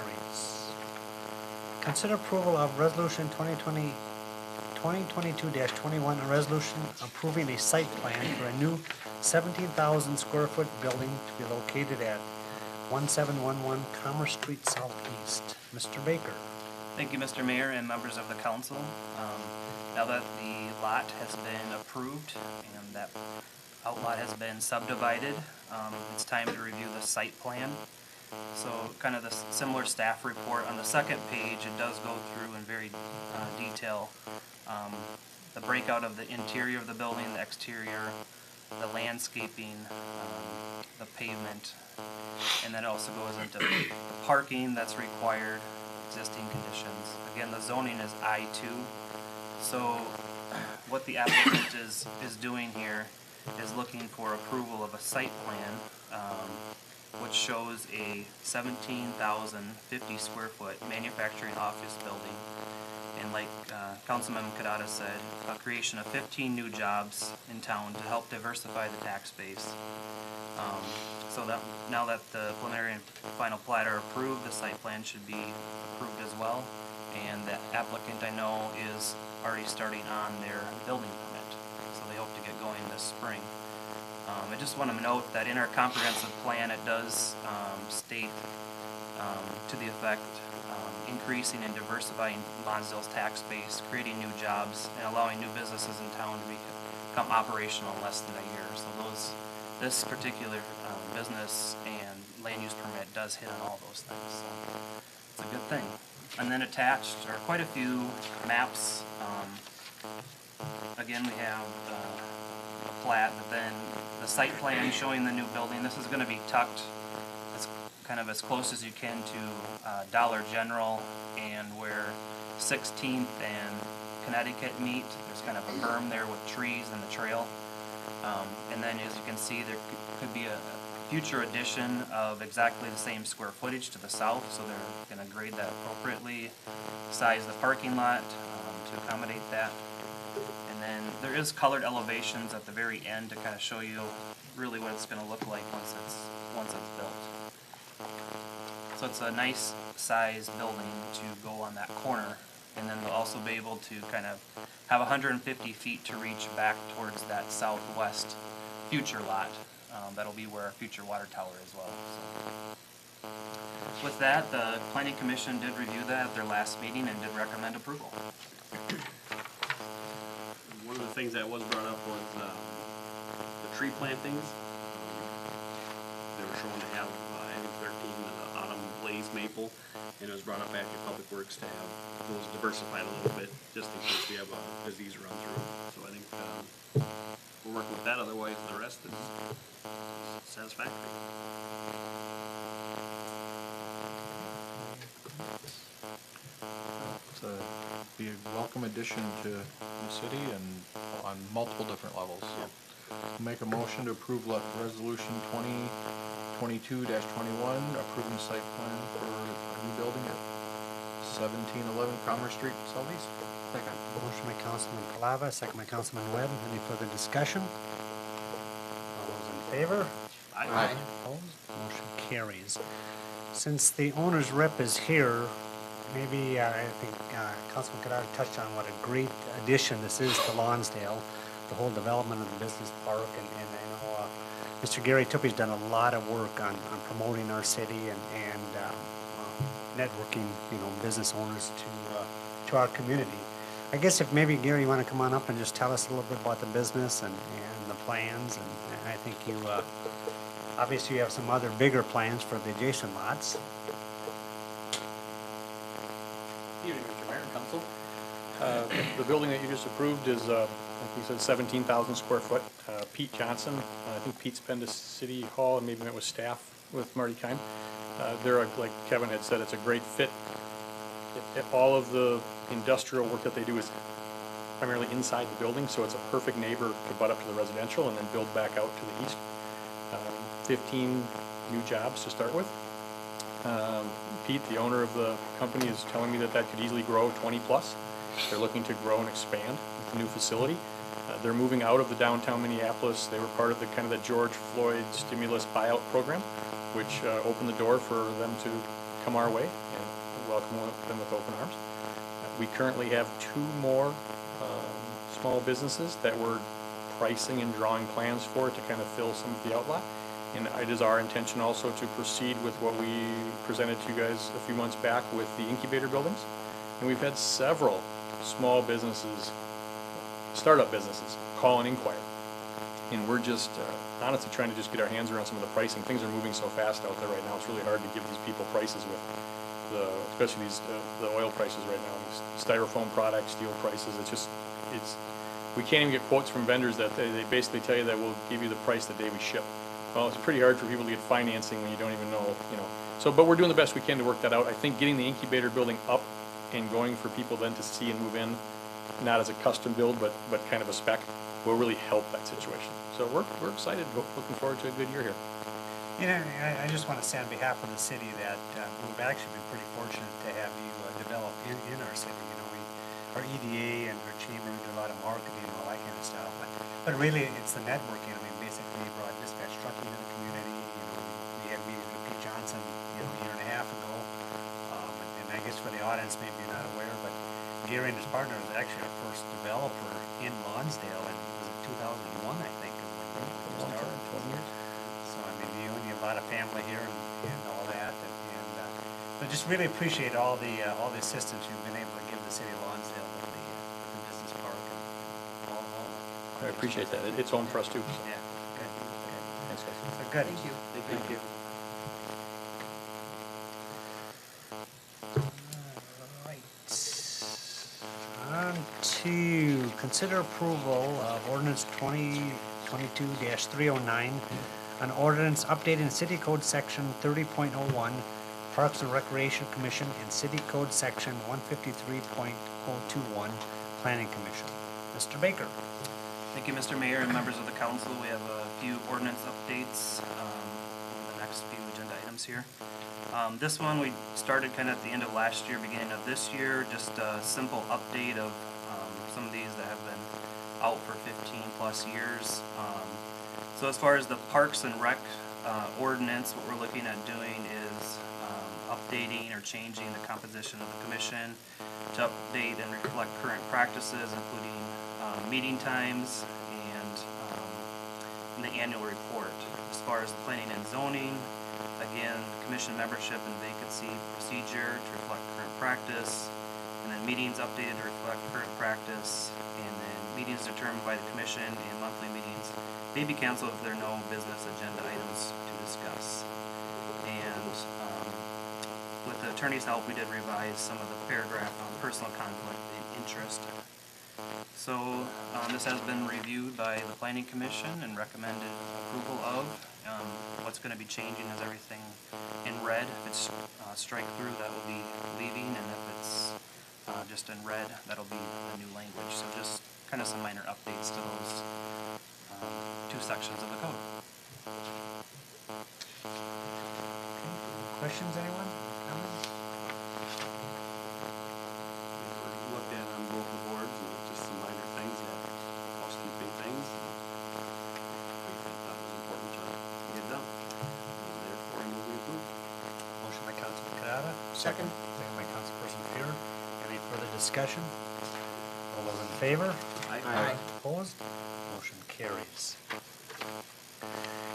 consider approval of resolution 2022-21, a resolution approving a site plan for a new 17,000 square foot building to be located at 1711 Commerce Street Southeast. Mr. Baker. Thank you, Mr. Mayor and members of the council. Now that the lot has been approved and that outlot has been subdivided, it's time to review the site plan. So kind of the similar staff report. On the second page, it does go through in very detail the breakout of the interior of the building, the exterior, the landscaping, the pavement, and then it also goes into the parking that's required, existing conditions. Again, the zoning is I2. So what the applicant is doing here is looking for approval of a site plan which shows a 17,050 square foot manufacturing office building. And like Councilman Kadada said, a creation of 15 new jobs in town to help diversify the tax base. So that now that the preliminary and final plat are approved, the site plan should be approved as well. And the applicant, I know, is already starting on their building permit. So they hope to get going this spring. I just want to note that in our comprehensive plan, it does state to the effect increasing and diversifying Lonsdale's tax base, creating new jobs, and allowing new businesses in town to become operational in less than a year. So this particular business and land use permit does hit on all those things. So it's a good thing. And then attached are quite a few maps. Again, we have a plat, but then the site plan showing the new building. This is going to be tucked kind of as close as you can to Dollar General and where 16th and Connecticut meet. There's kind of a berm there with trees and the trail. And then as you can see, there could be a future addition of exactly the same square footage to the south, so they're going to grade that appropriately, size the parking lot to accommodate that. And then there is colored elevations at the very end to kind of show you really what it's going to look like once it's built. So it's a nice size building to go on that corner, and then they'll also be able to kind of have 150 feet to reach back towards that southwest future lot. That'll be where our future water tower is as well. So. With that, the Planning Commission did review that at their last meeting and did recommend approval. One of the things that was brought up was the tree plantings. They were shown to have, I think 13 autumn blaze maple, and it was brought up after Public Works to have those diversified a little bit, just in case we have a disease run through. So I think we're working with that, otherwise the rest is satisfactory. It's be a welcome addition to the city and on multiple different levels. Make a motion to approve resolution 2022-21, approving the site plan for a new building at 1711 Commerce Street Southeast. Second. Motion by Councilman Calava, second by Councilman Webb. Any further discussion? All those in favor? Aye. Opposed? Motion carries. Since the owner's rep is here, maybe I think Councilman Kadada touched on what a great addition this is to Lonsdale, the whole development of the business park, and I know Mr. Gary Tuppy's done a lot of work on promoting our city and networking, business owners to our community. I guess if maybe Gary, you want to come on up and just tell us a little bit about the business and the plans, and I think you obviously you have some other bigger plans for the adjacent lots. Evening, Mr. Mayor and Council. The building that you just approved is, like you said, 17,000 square foot. Pete Johnson, I think Pete's been to City Hall and maybe met with staff with Marty Kime. They're, like Kevin had said, it's a great fit. All of the industrial work that they do is primarily inside the building, so it's a perfect neighbor to butt up to the residential and then build back out to the east. 15 new jobs to start with. Pete, the owner of the company, is telling me that could easily grow 20 plus. They're looking to grow and expand with the new facility. They're moving out of the downtown Minneapolis. They were part of the George Floyd stimulus buyout program, which opened the door for them to come our way. And welcome them with open arms. We currently have 2 more small businesses that we're pricing and drawing plans for to kind of fill some of the outlot. And it is our intention also to proceed with what we presented to you guys a few months back with the incubator buildings. And we've had several small businesses, startup businesses, call and inquire. And we're just honestly trying to just get our hands around some of the pricing. Things are moving so fast out there right now. It's really hard to give these people prices with especially the oil prices right now. These styrofoam products, steel prices. We can't even get quotes from vendors that they basically tell you that we'll give you the price the day we ship. Well, it's pretty hard for people to get financing when you don't even know, So, but we're doing the best we can to work that out. I think getting the incubator building up and going for people then to see and move in, not as a custom build, but kind of a spec, will really help that situation. So we're excited, looking forward to a good year here. I just want to say on behalf of the city that we've actually been pretty fortunate to have you develop in our city. Our EDA and our chamber do a lot of marketing and all that kind of stuff. But really, it's the networking. Basically, you brought dispatch trucking to the community. We had meetings with Pete Johnson, a year and a half ago. And I guess for the audience, maybe you're not aware, but Gary and his partner was actually our first developer in Lonsdale in 2001, I think. When we started. 20 years. So you have a lot of family here and all that, but just really appreciate all the assistance you've been able to give the city of Lonsdale with the business park and all. I appreciate that. It's home for us too. Yeah, good. Thanks, guys. So good. Thank you. Thank you. All right. On to consider approval of ordinance 2022-309, an ordinance updating City Code Section 30.01, Parks and Recreation Commission, and City Code Section 153.021, Planning Commission. Mr. Baker. Thank you, Mr. Mayor and members of the council. We have a few ordinance updates over the next few agenda items here. This one we started kind of at the end of last year, beginning of this year, just a simple update of some of these that have been out for 15 plus years. So as far as the Parks and Rec ordinance, what we're looking at doing is updating or changing the composition of the commission to update and reflect current practices, including meeting times and the annual report. As far as the planning and zoning, again, commission membership and vacancy procedure to reflect current practice, and then meetings updated to reflect current practice, and then meetings determined by the commission and monthly meetings may be canceled if there are no business agenda items to discuss. And with the attorney's help, we did revise some of the paragraph on personal conflict and interest. So this has been reviewed by the Planning Commission and recommended approval of. What's going to be changing is everything in red. If it's strike through, that will be leaving, and if it's just in red, that'll be the new language. So just kind of some minor updates to those 2 sections of the code. Questions, anyone? Comments? Looked at on both the boards, and just some minor things, housekeeping things. We thought that was important to get done. Therefore, I move we approve. Motion by Councilman Kadada. Second by Councilperson Fear. Any further discussion? All those in favor? Aye. Opposed? Motion carries.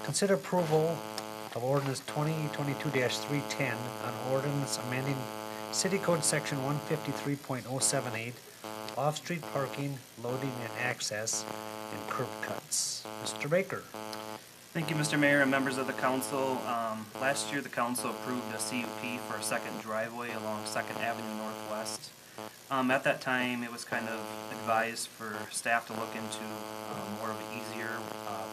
Consider approval of ordinance 2022-310, an ordinance amending City Code Section 153.078, off-street parking, loading and access, and curb cuts. Mr. Baker. Thank you, Mr. Mayor and members of the council. Last year, the council approved a CUP for a second driveway along 2nd Avenue Northwest. At that time, it was kind of advised for staff to look into more of an easier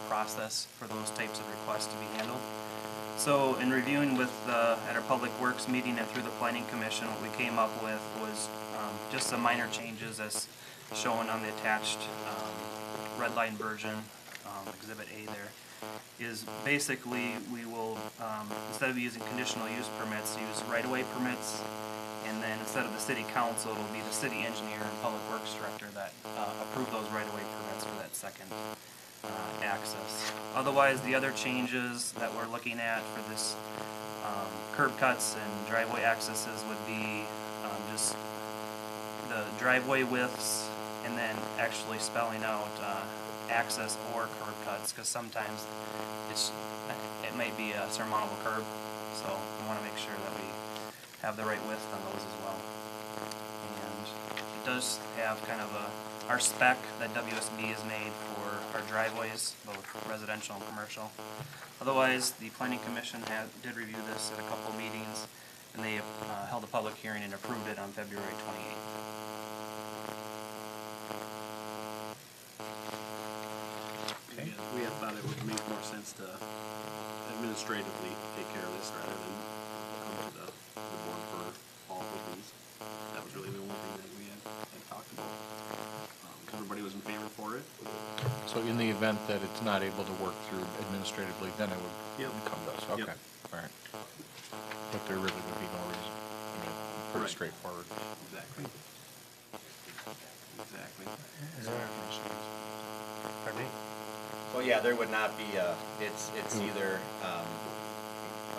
process for those types of requests to be handled. So in reviewing with at our Public Works meeting and through the Planning Commission, what we came up with was just some minor changes as shown on the attached red line version, Exhibit A there, is basically we will, instead of using conditional use permits, use right-of-way permits, and then instead of the city council, it'll be the city engineer and public works director that approve those right-of-way permits for that second access. Otherwise, the other changes that we're looking at for this Curb cuts and driveway accesses would be just the driveway widths and then actually spelling out access or curb cuts, because sometimes it might be a surmountable curb, so we want to make sure that we have the right width on those as well. And it does have kind of our spec that WSB has made for our driveways, both residential and commercial. Otherwise, the Planning Commission did review this at a couple meetings, and they held a public hearing and approved it on February 28th. We had thought it would make more sense to administratively take care of this rather than come to the board for all of these. That was really the only thing that we had talked about. Everybody was in favor for it. So in the event that it's not able to work through administratively, then it would come to us, okay, all right. But there really would be no reason, I mean, pretty Right. straightforward. Exactly. Exactly. Is there, pardon me? Well, yeah, there would not be it's either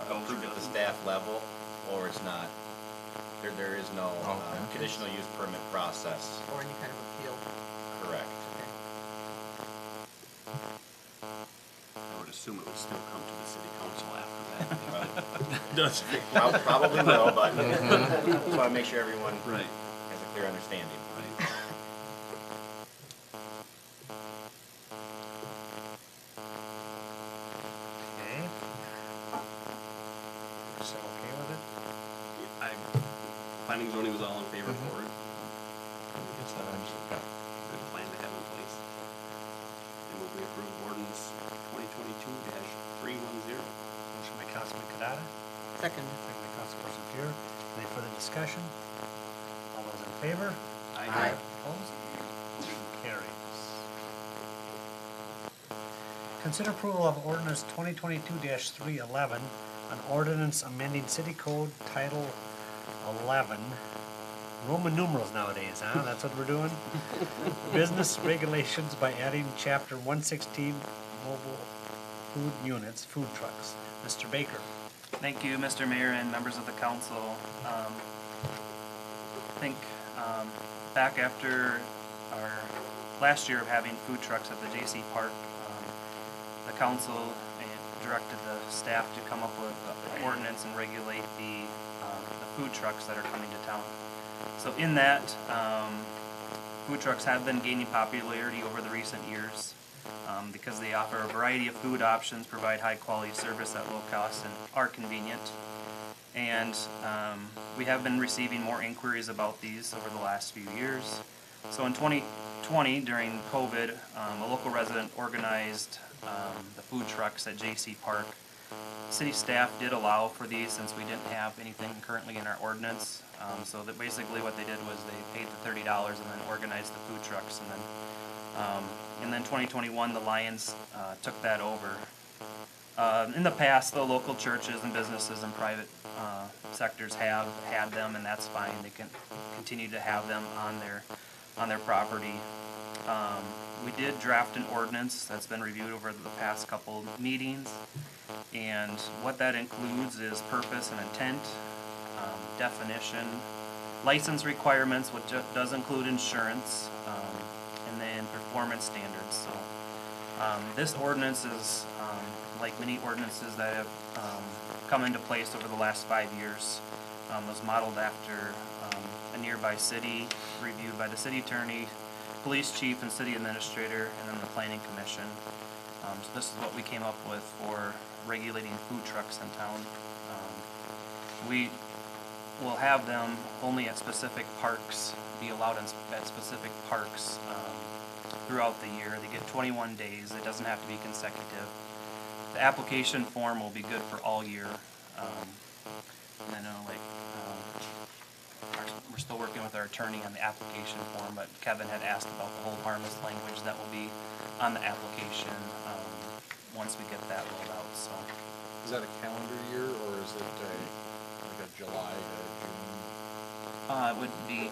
approved at the staff level or it's not. There is no conditional use permit process. Or any kind of appeal. Correct. I would assume it would still come to the city council after that. Does. Probably will, but just want to make sure everyone Right. has a clear understanding. Right. Okay. So okay with it? Planning and zoning was all in favor for it. It's not, Good plan to have in place. And will we approve ordinance 2022-310? Motion by Councilman Kadada, Second. second by Councilperson Fuhr. Any further discussion? All those in favor? Aye. Opposed? Motion carries. Consider approval of ordinance 2022-311, an ordinance amending city code title 11, Roman numerals nowadays, huh? That's what we're doing? Business regulations by adding chapter 116 mobile food units, food trucks. Mr. Baker. Thank you, Mr. Mayor and members of the council. I think back after our last year of having food trucks at the J.C. Park, the council directed the staff to come up with an ordinance and regulate the food trucks that are coming to town. So in that, food trucks have been gaining popularity over the recent years because they offer a variety of food options, provide high quality service at low cost, and are convenient. And we have been receiving more inquiries about these over the last few years. So in 2020, during COVID, a local resident organized the food trucks at J.C. Park. City staff did allow for these since we didn't have anything currently in our ordinance. So that basically what they did was they paid the $30 and then organized the food trucks, and then 2021 the Lions took that over. In the past, the local churches and businesses and private sectors have had them, and that's fine. They can continue to have them on their property. We did draft an ordinance that's been reviewed over the past couple meetings, and what that includes is purpose and intent, definition, license requirements, which does include insurance, and then performance standards. So this ordinance is, like many ordinances that have come into place over the last 5 years, was modeled after a nearby city, reviewed by the city attorney, police chief and city administrator, and then the planning commission. So this is what we came up with for regulating food trucks in town. We will have them only at specific parks, be allowed at specific parks throughout the year. They get 21 days. It doesn't have to be consecutive. The application form will be good for all year. And I know, we're still working with our attorney on the application form, but Kevin had asked about the hold harmless language that will be on the application once we get that rolled out. So, Is that a calendar year, or is it like a July to June? it would be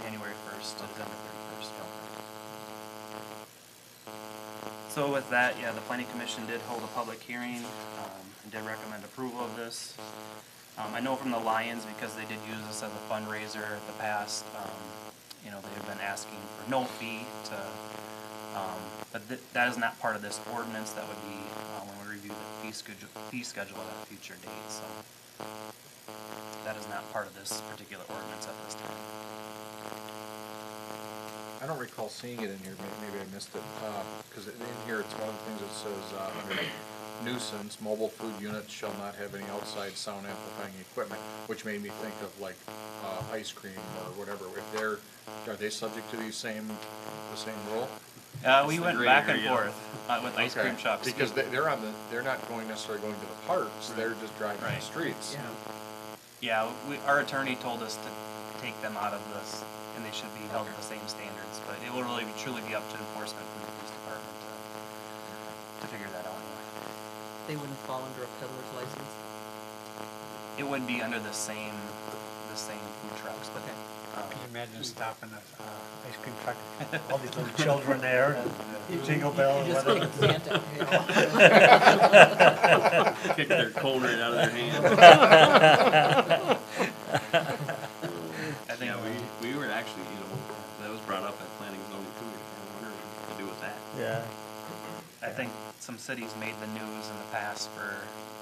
January 1st to December 31st. So with that, yeah, the planning commission did hold a public hearing. and did recommend approval of this. I know from the Lions, because they did use this as a fundraiser in the past, you know, they've been asking for no fee to, but that is not part of this ordinance. That would be when we review the fee schedule at a future date, so that is not part of this particular ordinance at this time. I don't recall seeing it in here, maybe I missed it, because in here, it's one of the things that says, under nuisance, mobile food units shall not have any outside sound amplifying equipment, which made me think of like, ice cream or whatever. If are they subject to the same rule? We went gray back and area. forth with ice cream shops. Because they're not necessarily going to the parks, they're just driving the Right. streets. Yeah, our attorney told us to take them out of this, and they should be held to the same standards, but it will really truly be up to enforcement from the police department to figure that out. They wouldn't fall under a peddler's license? It would be under the same food trucks, but Can you imagine stopping an ice cream truck, all these little children there, and jingle bells, You just whatever. think Santa, you know? Kick their cone right out of their hand. I think We were actually, you know, that was brought up at planning and zoning too. I wondered what to do with that. Yeah. I think some cities made the news in the past for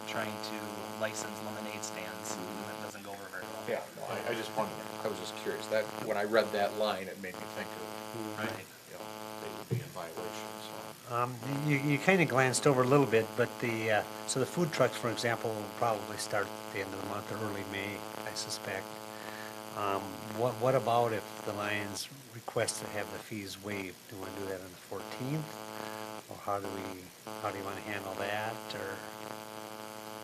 trying to license lemonade stands, and that doesn't go over very well. Yeah, no, I just wondered, I was just curious, that, when I read that line, it made me think of, Right. you know, they would be in violation, so. You kind of glanced over a little bit, but so the food trucks, for example, will probably start at the end of the month or early May, I suspect. What about if the Lions request to have the fees waived? Do we want to do that on the 14th? Or how do you want to handle that, or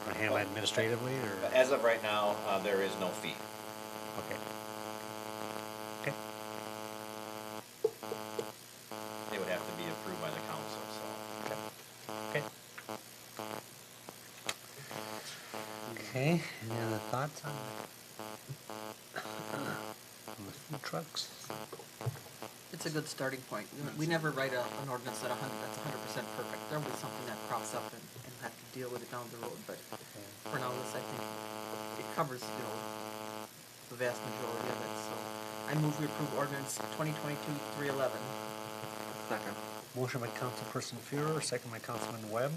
want to handle it administratively, or? As of right now, there is no fee. Okay. Okay. It would have to be approved by the council, so. Okay. Okay, any other thoughts on the food trucks? It's a good starting point. We never write an ordinance that's 100% perfect. There'll be something that crops up and have to deal with it down the road, but for now, this, I think, it covers, you know, the vast majority of it, so. I move we approve ordinance 2022-311. Second. Motion by Councilperson Führer, second by Councilman Webb.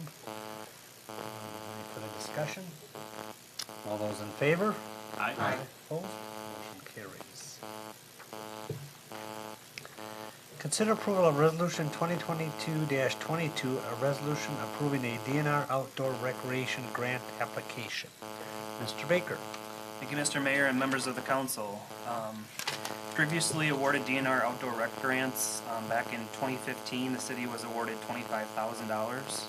Any further discussion? All those in favor? Aye. Opposed? Motion carries. Consider approval of Resolution 2022-22, a resolution approving a DNR outdoor recreation grant application. Mr. Baker. Thank you, Mr. Mayor and members of the council. Previously awarded DNR outdoor rec grants. Back in 2015, the city was awarded $25,000.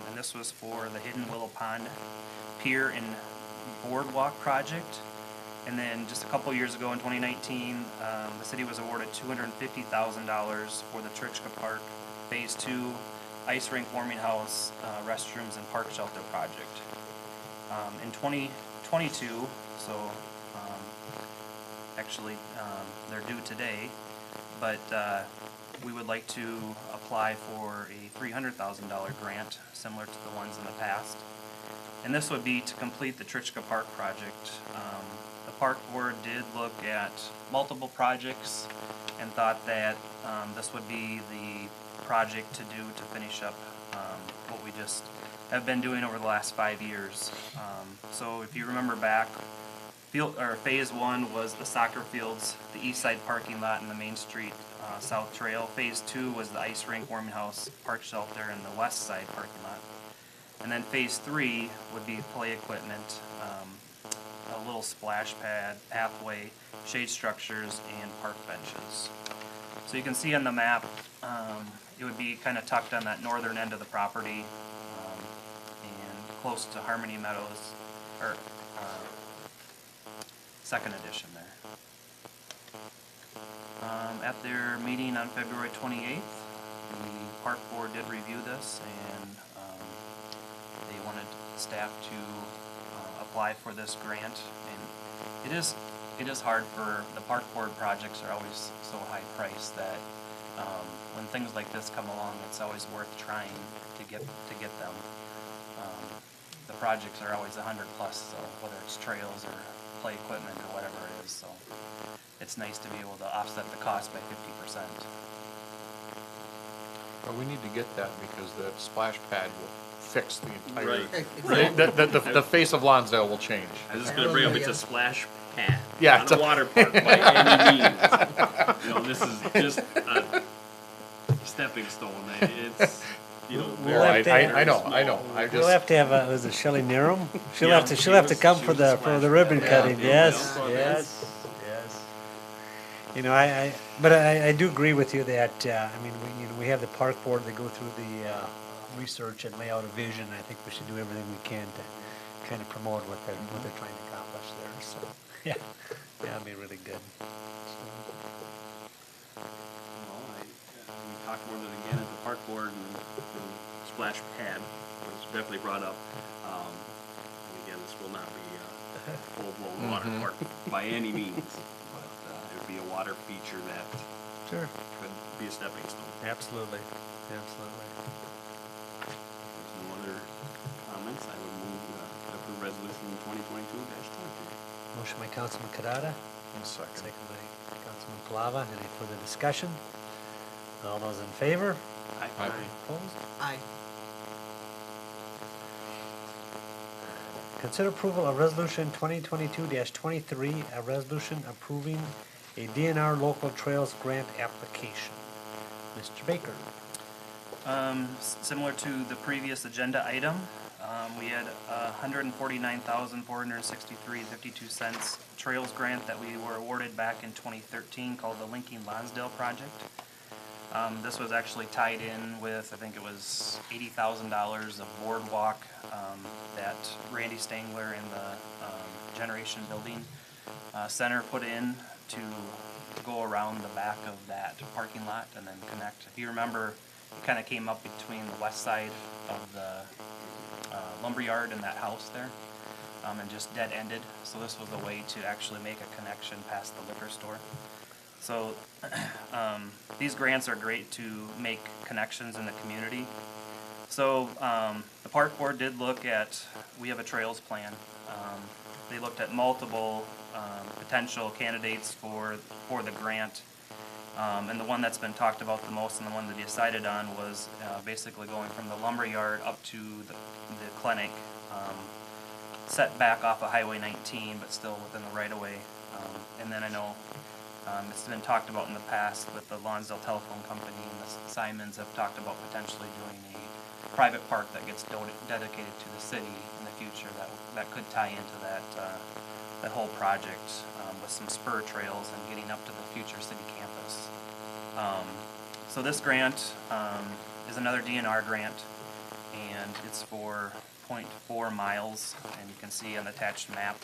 And this was for the Hidden Willow Pond Pier and Boardwalk project. And then just a couple years ago in 2019, the city was awarded $250,000 for the Trichka Park Phase 2 ice rink, warming house, restrooms, and park shelter project. In 2022, so actually they're due today, but we would like to apply for a $300,000 grant similar to the ones in the past. And this would be to complete the Trichka Park project. The park board did look at multiple projects and thought that this would be the project to do to finish up what we just have been doing over the last 5 years. So if you remember back, phase 1 was the soccer fields, the east side parking lot, and the Main Street South Trail. Phase 2 was the ice rink, warming house, park shelter, and the west side parking lot. And then phase 3 would be play equipment, a little splash pad, pathway, shade structures, and park benches. So you can see on the map, it would be kind of tucked on that northern end of the property, and close to Harmony Meadows, or second edition there. At their meeting on February 28th, the park board did review this, and they wanted staff to apply for this grant. And it is hard for the park board projects are always so high priced that when things like this come along, it's always worth trying to get them. The the projects are always 100 plus, so whether it's trails or play equipment or whatever it is, so it's nice to be able to offset the cost by 50%. But we need to get that because the splash pad will fix the entire, Right. Exactly. the face of Lonsdale will change. I was just gonna bring up, it's a splash pad. Yeah, Not it's a a- water park by any means. You know, this is just a stepping stone. It's, you know, We'll very, have to- very I know, small. I We'll just, have to have, was it Shelley Nerum? She'll Yeah, have to, she she'll have to was- come she for was a the splash ribbon pad. cutting, Yeah, yes, yeah. yes, yes. You know, but I do agree with you that, I mean, we have the park board that go through the, research and lay out a vision. I think we should do everything we can to kind of promote what they're trying to accomplish there, so, yeah, that'd be really good. Well, we talked more than again at the park board, and the splash pad was definitely brought up. And again, this will not be a full-blown water park by any means, but it would be a water feature that Sure. could be a stepping stone. Absolutely, absolutely. If there's no other comments, I would move to approve resolution 2022-20. Motion by Councilman Kadada, second. second by Councilman Palava. Any further discussion? All those in favor? Aye. Opposed? Aye. Consider approval of resolution 2022-23, a resolution approving a DNR local trails grant application. Mr. Baker. Similar to the previous agenda item, we had $149,463.52 trails grant that we were awarded back in 2013 called the Linking Lonsdale Project. This was actually tied in with, I think it was $80,000 of boardwalk that Randy Stangler and the Generation Building Center put in to go around the back of that parking lot and then connect. If you remember, it kind of came up between the west side of the lumberyard and that house there, and just dead ended. So this was a way to actually make a connection past the liquor store. So these grants are great to make connections in the community. So the park board did look at, we have a trails plan. They looked at multiple potential candidates for the grant. And the one that's been talked about the most and the one that they decided on was basically going from the lumberyard up to the clinic, set back off of Highway 19, but still within the right-of-way. And then I know it's been talked about in the past with the Lonsdale Telephone Company and the Simons have talked about potentially doing a private park that gets dedicated to the city in the future that could tie into that whole project with some spur trails and getting up to the future city campus. So this grant is another DNR grant, and it's for 0.4 miles, and you can see on the attached map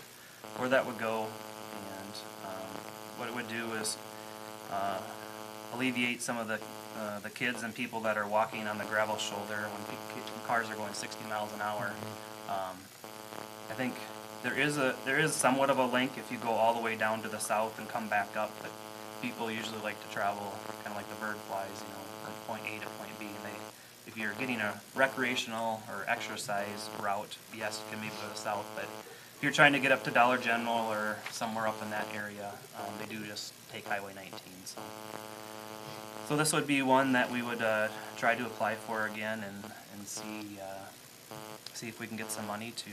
where that would go. And what it would do is alleviate some of the kids and people that are walking on the gravel shoulder when cars are going 60 miles an hour. I think there is somewhat of a link if you go all the way down to the south and come back up, but people usually like to travel kind of like the bird flies, you know, from point A to point B. And if you're getting a recreational or exercise route, yes, you can maybe go to the south, but if you're trying to get up to Dollar General or somewhere up in that area, they do just take Highway 19. So this would be one that we would try to apply for again and see if we can get some money to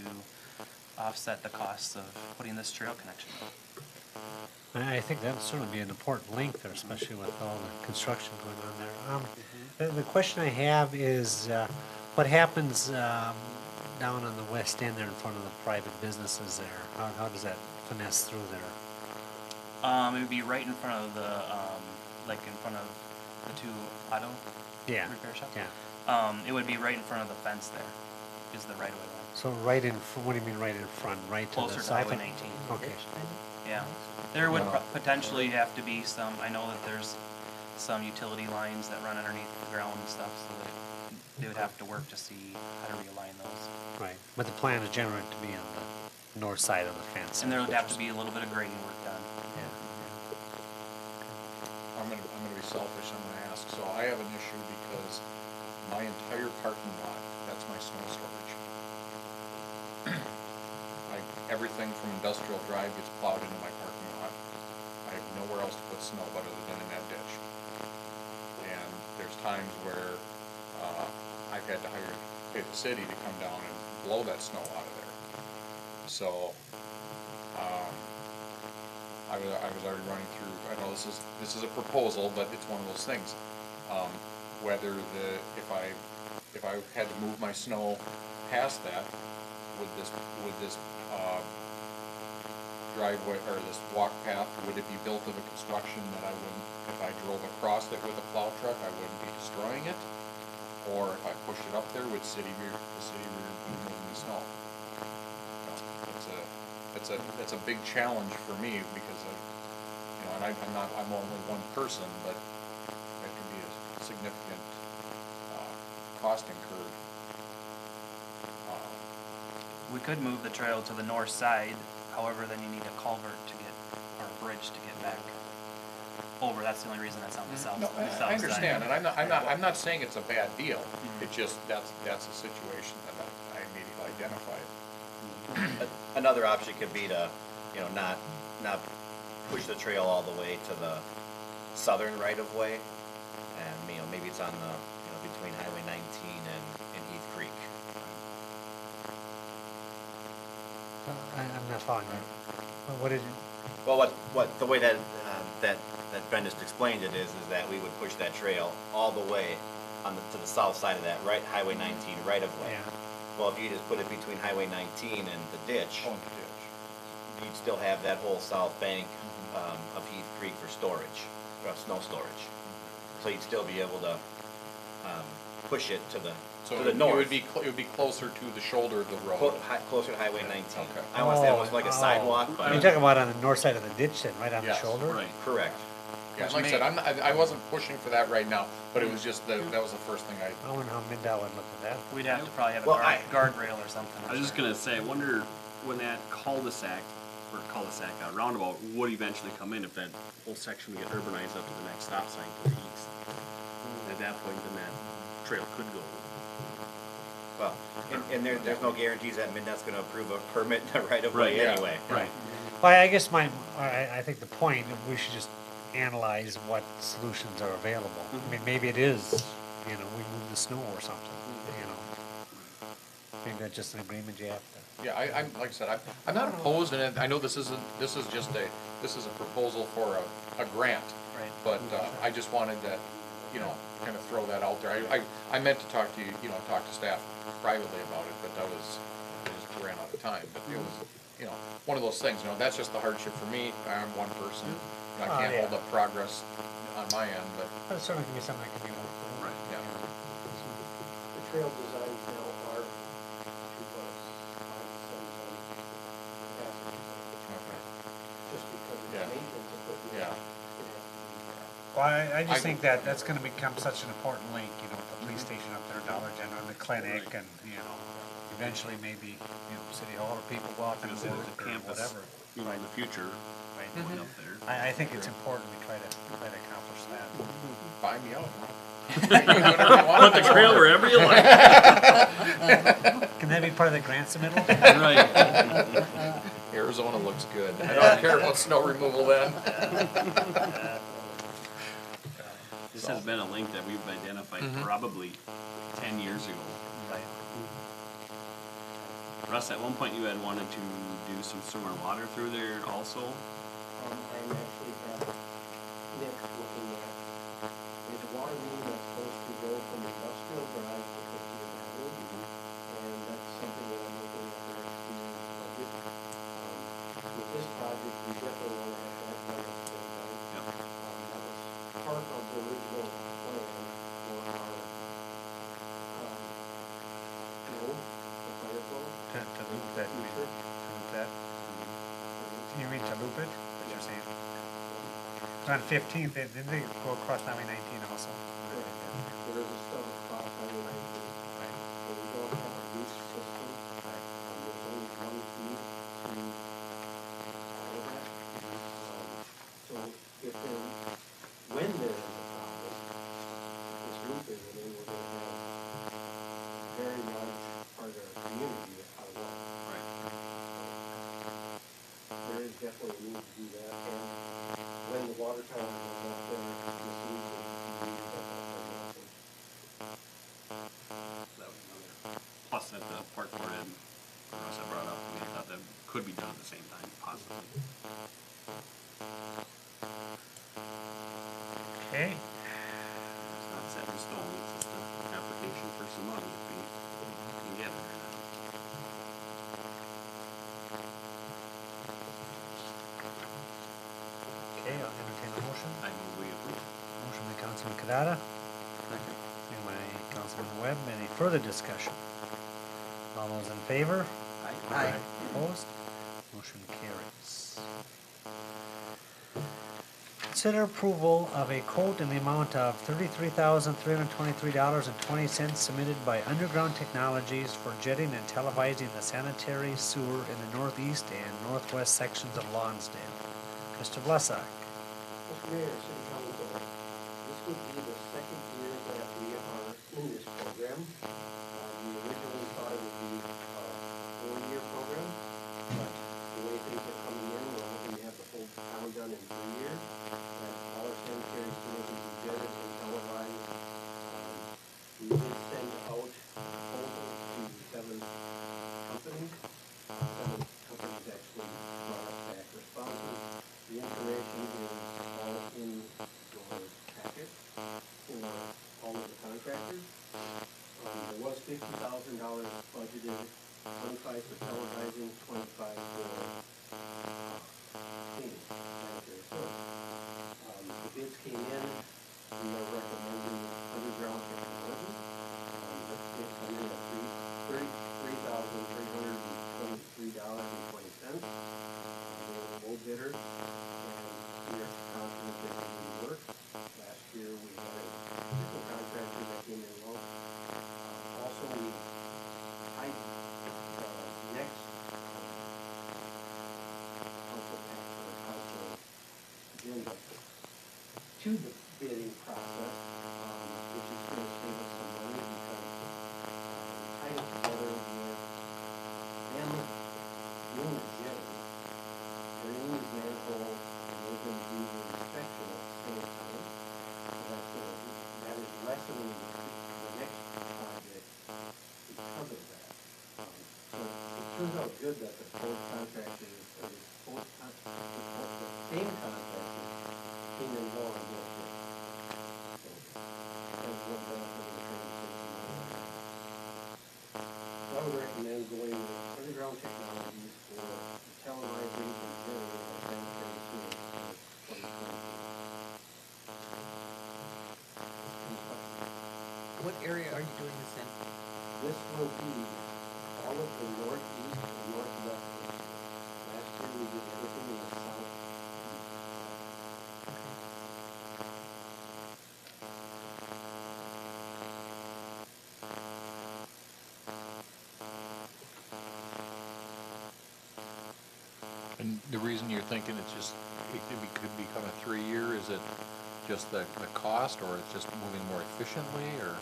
offset the costs of putting this trail connection in. I think that would certainly be an important link there, especially with all the construction going on there. The question I have is, what happens down on the west end there in front of the private businesses there? How does that finesse through there? It would be right in front of the, like in front of the two auto repair shops. Yeah. It would be right in front of the fence there, is the right of way line. So right in, what do you mean right in front, right to the Closer to side? Highway 19. Okay. Yeah. There would potentially have to be some, I know that there's some utility lines that run underneath the ground and stuff, so that they would have to work to see how to realign those. Right, but the plan is generally to be on the north side of the fence. And there would have to be a little bit of grading work done. Yeah. I'm gonna be selfish, I'm gonna ask, so I have an issue because my entire parking lot, that's my snow storage. Everything from Industrial Drive gets plowed into my parking lot. I have nowhere else to put snow but other than in that ditch. And there's times where, I've had to pay the city to come down and blow that snow out of there. So, I was already running through, I know this is a proposal, but it's one of those things. Whether if I had to move my snow past that, would this driveway, or this walk path, would it be built of a construction that I wouldn't, if I drove across it with a plow truck, I wouldn't be destroying it? Or if I pushed it up there, would the city be removing the snow? So, it's a big challenge for me because of, and I'm only one person, but it can be a significant cost incurred. We could move the trail to the north side, however, then you need a culvert to get, or a bridge to get back over. That's the only reason that's on the south, No, the south side. I understand, and I'm not saying it's a bad deal. It just, that's a situation that I immediately identified. Another option could be to, not push the trail all the way to the southern right-of-way, and, maybe it's on the, between Highway 19 and Heath Creek. I'm not following you. What did you? Well, what the way that Ben just explained it is that we would push that trail all the way to the south side of that Highway 19 right-of-way. Yeah. Well, if you just put it between Highway 19 and the ditch, Oh, in the ditch. you'd still have that whole south bank of Heath Creek for storage, snow storage. So you'd still be able to push it to the north. It would be closer to the shoulder of the road. Closer to Highway 19. Okay. I want to say almost like a sidewalk, You're but talking about on the north side of the ditch then, right on the Yes, shoulder? Right. correct. Yeah, like I said, I wasn't pushing for that right now, but it was just, that was the first thing I wonder how MinDOT would look at that. We'd have to probably have a Well, guardrail or something. I was just gonna say, I wonder when that roundabout would eventually come in, if that whole section would get urbanized up to the next stop sign to the east. At that point, then that trail could go. Well, and there's no guarantees that MinDOT's going to approve a permit right of way Right, yeah. anyway. Right. Well, I guess I think the point, we should just analyze what solutions are available. I mean, maybe it is, we move the snow or something, Maybe that's just an agreement you have to. Yeah, I'm like I said, I'm not opposed, and I know this is a proposal for a grant. Right. But I just wanted to, kind of throw that out there. I meant to talk to you, talk to staff privately about it, but I just ran out of time. But it was, one of those things, that's just the hardship for me. I'm one person, and I can't hold up progress on my end, but. That certainly can be something that can be worked with. Right, yeah. The trail designs now are 2 bus, 5 to 7 ton capacity. Just because of the maintenance of what you Yeah. Well, I just think that's gonna become such an important link, with the police station up there, Dollar General, and the clinic, and, eventually maybe, City Hall, or people go out and Because there's work a or campus, whatever. in the future, Right. going up there. I think it's important we try to accomplish that. Buy me out, huh? Whatever you want. Put the trail wherever you like. Can that be part of the grant submittal? Right. Arizona looks good. I don't care about snow removal then. This has been a link that we've identified probably 10 years ago. Right. Russ, at one point you had wanted to do some sewer water through there also. I'm actually have Nick looking at, there's a water main that's supposed to go from Industrial Drive to 50th Avenue, and that's something that I'm looking at for next year's budget. With this project, we definitely want to have that done at the same time. Yep. That was part of the original plan for our, road, the fire code. To loop that, You mean to loop it, what you're saying? It's on 15th, didn't they go across Highway 19 also? There is a stub across Highway 19, but we don't have a loose system. There's only one feed to all of that. So if there, when there is a problem, this looping, and then we're gonna have a very large part of our community out of water. Right. possibly. Okay, It's not set in stone, it's just an application for some money if we can get it or not. okay, I'll entertain a motion. I move we approve. Motion by Councilman Kadada. Second by Councilman Webb. Any further discussion? All those in favor? Aye. Opposed? Motion carries. Consider approval of a quote in the amount of $33,323.20 submitted by Underground Technologies for jetting and televising the sanitary sewer in the northeast and northwest sections of Lonsdale. Mr. Blesak. Mr. Mayor, City Council, this would be the second year that we are in this program. We originally thought it would be a 4-year program, but the way things are coming in, we're hoping to have the whole town done in 3 years. That all our sanitary sewers will be jetted and televised. We did send out proposals to 7 companies. 7 companies actually brought us back responses. The information is all in your packet for all of the contractors. There was $50,000 budgeted, 25 for televising, 25 for cleaning, sanitary sewer. The bids came in, we are recommending Underground Technology. That bid came in at $33,323.20. They were the low bidder, and we are confident that it will work. Last year, we had a different contractor that came in low. Also, we tied the next council agenda to the bidding process, which is going to save us some money because tied it together with them doing the jetting, draining the manhole, and we're going to do the inspection at the same time. So that is lessening the next project because of that. So it turns out good that the both contractors, or the same contractor came in low on this bid. So that's one benefit of the train station. So I would recommend going with Underground Technologies for the televising and jetting of our sanitary sewers for 2022. What area are you doing this in? This will be all of the northeast and northwest this year. Last year we did everything in the south. And the reason you're thinking it's just, could become a 3-year, is it just the cost, or it's just moving more efficiently, or?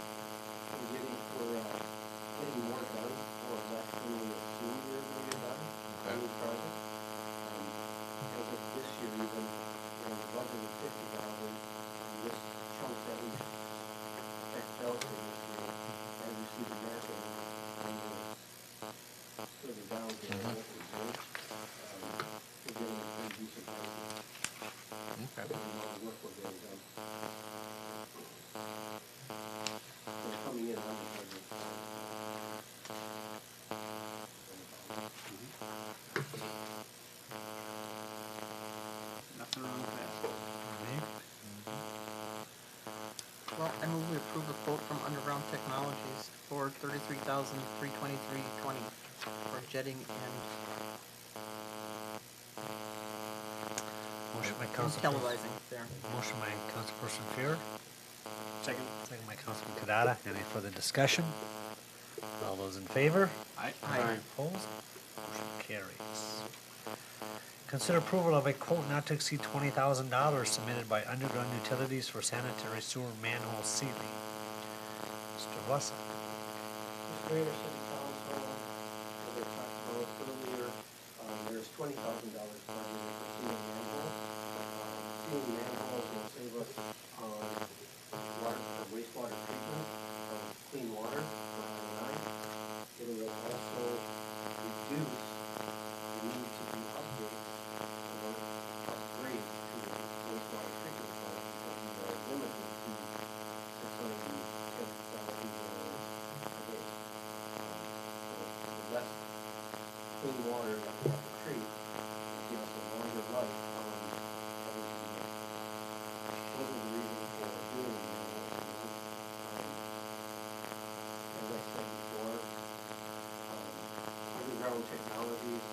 We're getting more done for less than we assumed we were going to get done on this project. As of this year, even, the budget is $50,000, this chunk that we checked out for this year, as you see the map, and further down here, what we do, we're getting pretty decent prices. Okay. The amount of work we're getting done. It's coming in under budget. Nothing wrong with that. Well, I move we approve the quote from Underground Technologies for $33,323.20 for jetting and Motion by and Councilperson. televising there. Motion by Councilperson Fear. Second. Second by Councilman Kadada. Any further discussion? All those in favor? Aye. Aye. Opposed? Motion carries. Consider approval of a quote not to exceed $20,000 submitted by Underground Utilities for sanitary sewer manhole sealing. Mr. Blessa. Mr. Mayor, City Council, as I talked about earlier, there's $20,000 budgeted for sealing manholes. Sealing manholes will save us on wastewater treatment of clean water for I&I. It will also reduce the need to do updates technologies,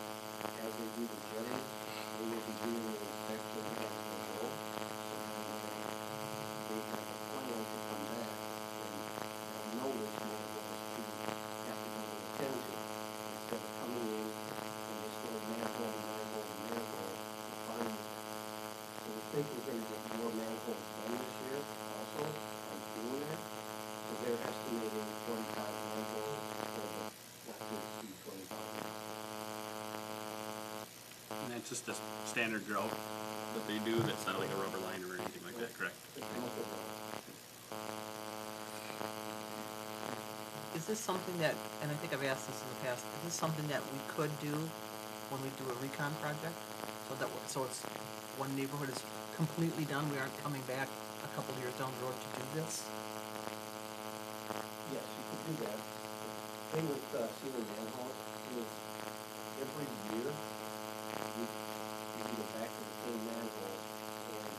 as they do the jetting, they will be doing the inspection as they go. So then they have a plan to come back and they'll know which manholes to have to go and attend to. Instead of coming in and just going manhole, manhole, manhole to find them. So we think we're gonna get more manholes done this year also by doing that. So they're estimating 45 manholes for the not to exceed 25. And that's just a standard grout that they do, that's not like a rubber line or anything like that, correct? Is this something that, and I think I've asked this in the past, is this something that we could do when we do a recon project? So that, so it's, one neighborhood is completely done, we aren't coming back a couple of years down the road to do this? Yes, you could do that. The thing with sealing manholes is every year you can go back to the same manhole and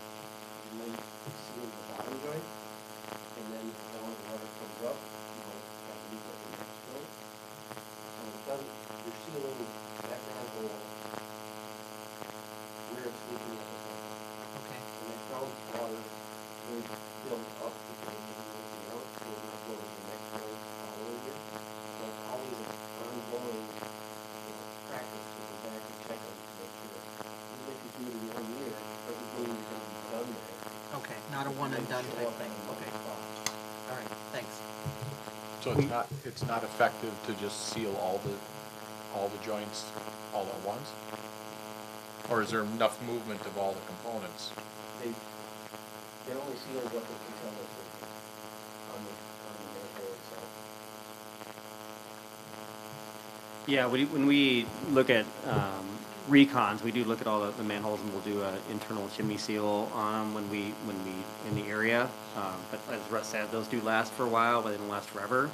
you might seal the bottom joint, and then down the water comes up, you might have to leave it the next joint. So it doesn't, you're sealing that manhole where it's leaking at the top. Okay. And that groundwater will build up because it's leaking out, so it will go to the next joint following it. So it's always an ongoing practice to go back and check on it to make sure. Even if you do it in 1 year, doesn't mean you're gonna be done there. Okay, not a one and done Show type up thing, on okay, the spot. all right, thanks. So it's not effective to just seal all the joints all at once? Or is there enough movement of all the components? They only seal what they can tell us on the manhole itself. Yeah, when we look at recons, we do look at all the manholes, and we'll do an internal chimney seal on them when we in the area. But as Russ said, those do last for a while, but they don't last forever.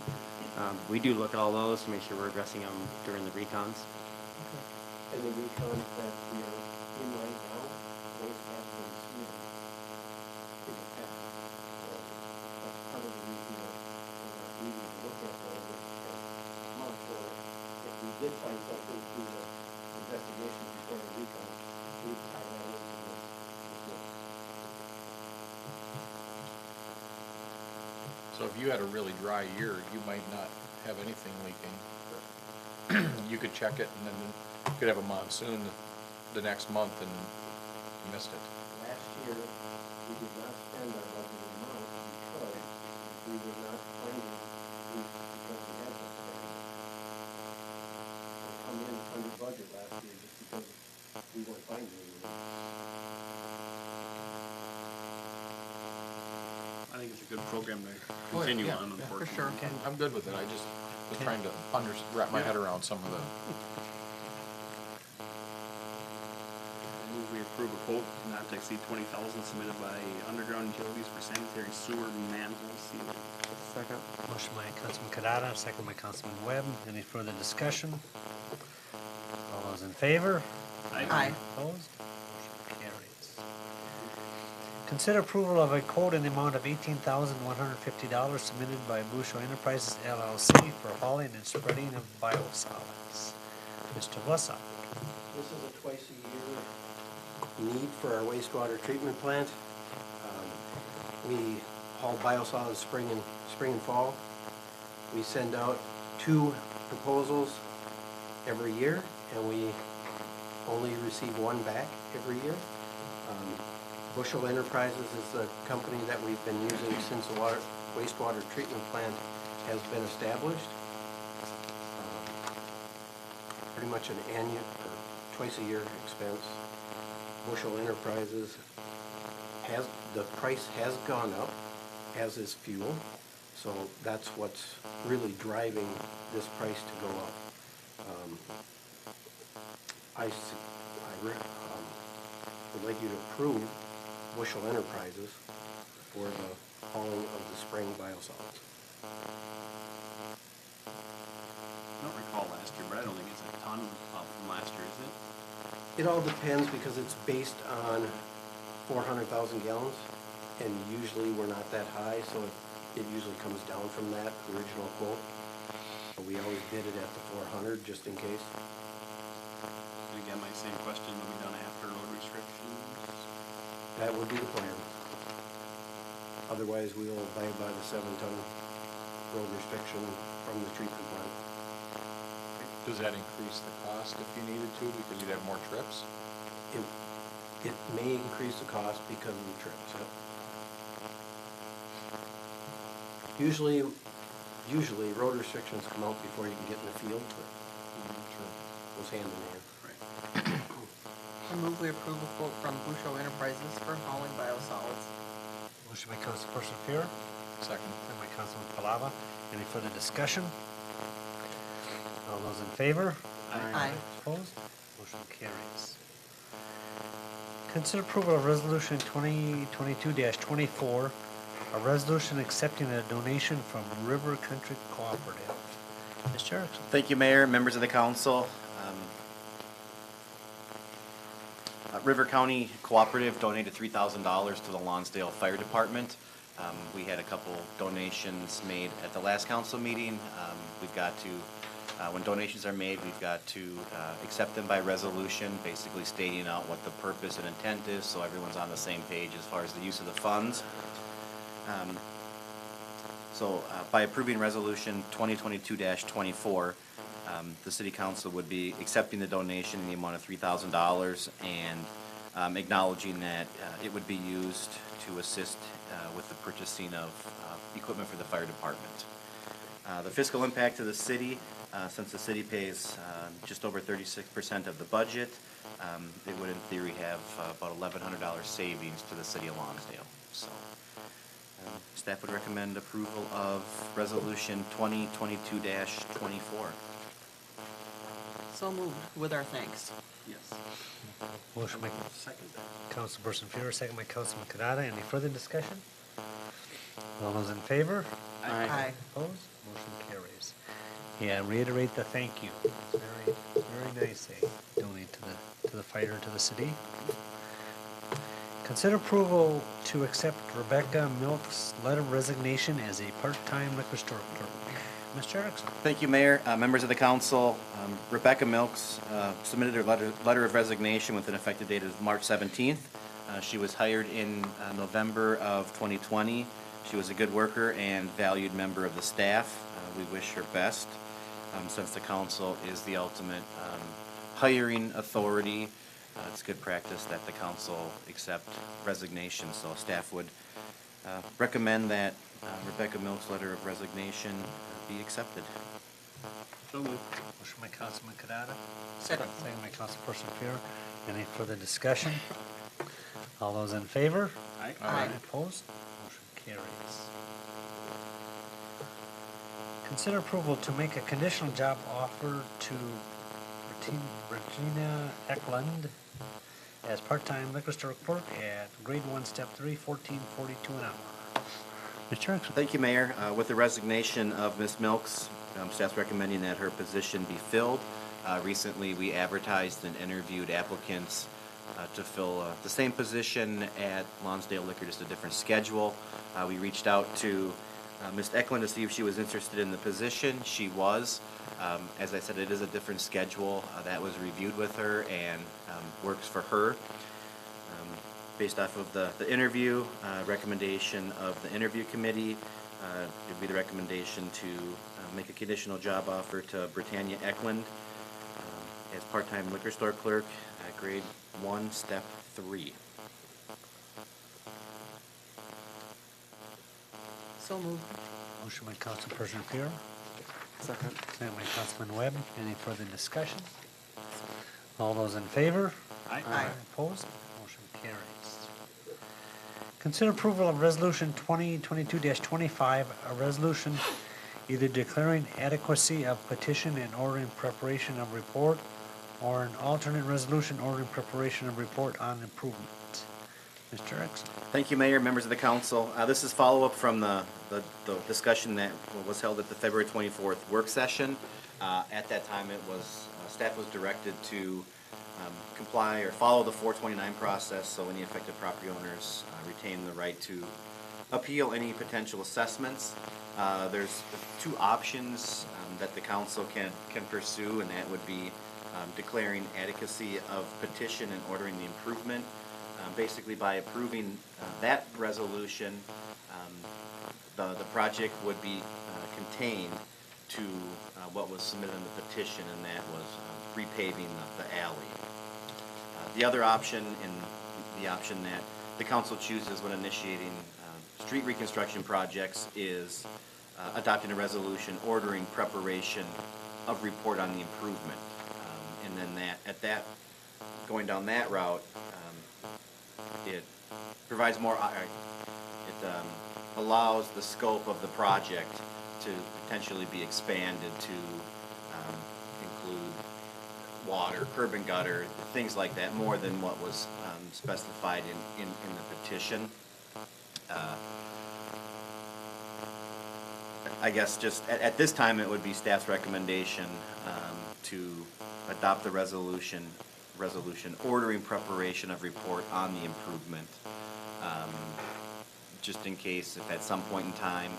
We do look at all those to make sure we're addressing them during the recons. And the recons that we are in right now, those have been sealed in the past. So that's part of the reason that we need to look at those this month. So if we did find something through the investigation before the recon, we would tie that into this. So if you had a really dry year, you might not have anything leaking. You could check it and then you could have a monsoon the next month and you missed it. Last year, we did not spend our budgeted amount because we were not finding leaks because we had to spend. We come in under budget last year just because we weren't finding any leaks. I think it's a good program to continue yeah, on, yeah, unfortunately. For sure. I'm good with it, I just was trying to wrap my head around some of the, I move we approve a quote not to exceed 20,000 submitted by Underground Utilities for sanitary sewer manhole sealing. Second. Motion by Councilman Kadada, second by Councilman Webb. Any further discussion? All those in favor? Aye. Opposed? Motion carries. Consider approval of a quote in the amount of $18,150 submitted by Busho Enterprises LLC for hauling and spreading of biosolids. Mr. Wesson. This is a twice-a-year need for our wastewater treatment plant. We haul biosolids spring and fall. We send out 2 proposals every year, and we only receive 1 back every year. Bushel Enterprises is the company that we've been using since the wastewater treatment plant has been established. Pretty much an annual or twice-a-year expense. Bushel Enterprises the price has gone up, as is fuel, so that's what's really driving this price to go up. I would like you to approve Bushel Enterprises for the hauling of the spring biosolids. I don't recall last year, but I don't think it's a ton up from last year, is it? It all depends because it's based on 400,000 gallons, and usually we're not that high, so it usually comes down from that original quote. But we always bid it at the 400 just in case. again, my same question, will be done after road restrictions? That would be the plan. Otherwise, we will abide by the 7-ton road restriction from the treatment plant. Does that increase the cost if you needed to, because you'd have more trips? It may increase the cost because of the trips, yep. Usually road restrictions come out before you can get in the field, but goes hand in hand. I move we approve a quote from Busho Enterprises for hauling biosolids. Motion by Councilperson Fuhr, Second. second by Councilman Palava. Any further discussion? All those in favor? Aye. Opposed? Motion carries. Consider approval of resolution 2022-24, a resolution accepting a donation from River Country Cooperative. Mr. Erickson. Thank you, Mayor, members of the council. River County Cooperative donated $3,000 to the Lonsdale Fire Department. We had a couple donations made at the last council meeting. We've got to, when donations are made, we've got to accept them by resolution, basically stating out what the purpose and intent is, so everyone's on the same page as far as the use of the funds. By approving resolution 2022-24, the city council would be accepting the donation in the amount of $3,000 and acknowledging that it would be used to assist with the purchasing of equipment for the fire department. The fiscal impact to the city, since the city pays just over 36% of the budget, it would in theory have about $1,100 savings to the city of Lonsdale. So, staff would recommend approval of resolution 2022-24. So moved, with our thanks. Yes. Motion by Second. Councilperson Fuhr, second by Councilman Kadada. Any further discussion? All those in favor? Aye. Opposed? Motion carries. Yeah, reiterate the thank you. It's very, very nice they donate to the fire, to the city. Consider approval to accept Rebecca Milk's letter of resignation as a part-time liquor store clerk. Mr. Erickson. Thank you, Mayor. Members of the council, Rebecca Milks submitted her letter of resignation with an effective date of March 17th. She was hired in November of 2020. She was a good worker and valued member of the staff. We wish her best. Since the council is the ultimate hiring authority, it's good practice that the council accept resignation, so staff would recommend that Rebecca Milk's letter of resignation be accepted. So moved. Motion by Councilman Kadada. Second. Second by Councilperson Fuhr. Any further discussion? All those in favor? Aye. Aye. Opposed? Motion carries. Consider approval to make a conditional job offer to Regina Eklund as part-time liquor store clerk at grade 1, step 3, $14.42 an hour. Mr. Erickson. Thank you, Mayor. With the resignation of Ms. Milks, staff's recommending that her position be filled. Recently, we advertised and interviewed applicants to fill the same position at Lonsdale Liquor, just a different schedule. We reached out to Ms. Eklund to see if she was interested in the position. She was. As I said, it is a different schedule. That was reviewed with her and works for her. Based off of the interview, recommendation of the interview committee, it would be the recommendation to make a conditional job offer to Britannia Eklund as part-time liquor store clerk at grade 1, step 3. So moved. Motion by Councilperson Fuhr. Second. Second by Councilman Webb. Any further discussion? All those in favor? Aye. Aye. Opposed? Motion carries. Consider approval of resolution 2022-25, a resolution either declaring adequacy of petition and ordering preparation of report, or an alternate resolution ordering preparation of report on improvement. Mr. Erickson. Thank you, Mayor, members of the council. This is follow-up from the discussion that was held at the February 24th work session. At that time, it was staff was directed to comply or follow the 429 process, so any affected property owners retain the right to appeal any potential assessments. There's two options that the council can pursue, and that would be declaring adequacy of petition and ordering the improvement. Basically, by approving that resolution, the project would be contained to what was submitted in the petition, and that was repaving the alley. The other option, and the option that the council chooses when initiating street reconstruction projects, is adopting a resolution ordering preparation of report on the improvement. And then going down that route, it provides more, allows the scope of the project to potentially be expanded to include water, curb and gutter, things like that, more than what was specified in the petition. I guess just at this time, it would be staff's recommendation to adopt the resolution ordering preparation of report on the improvement. Just in case if at some point in time,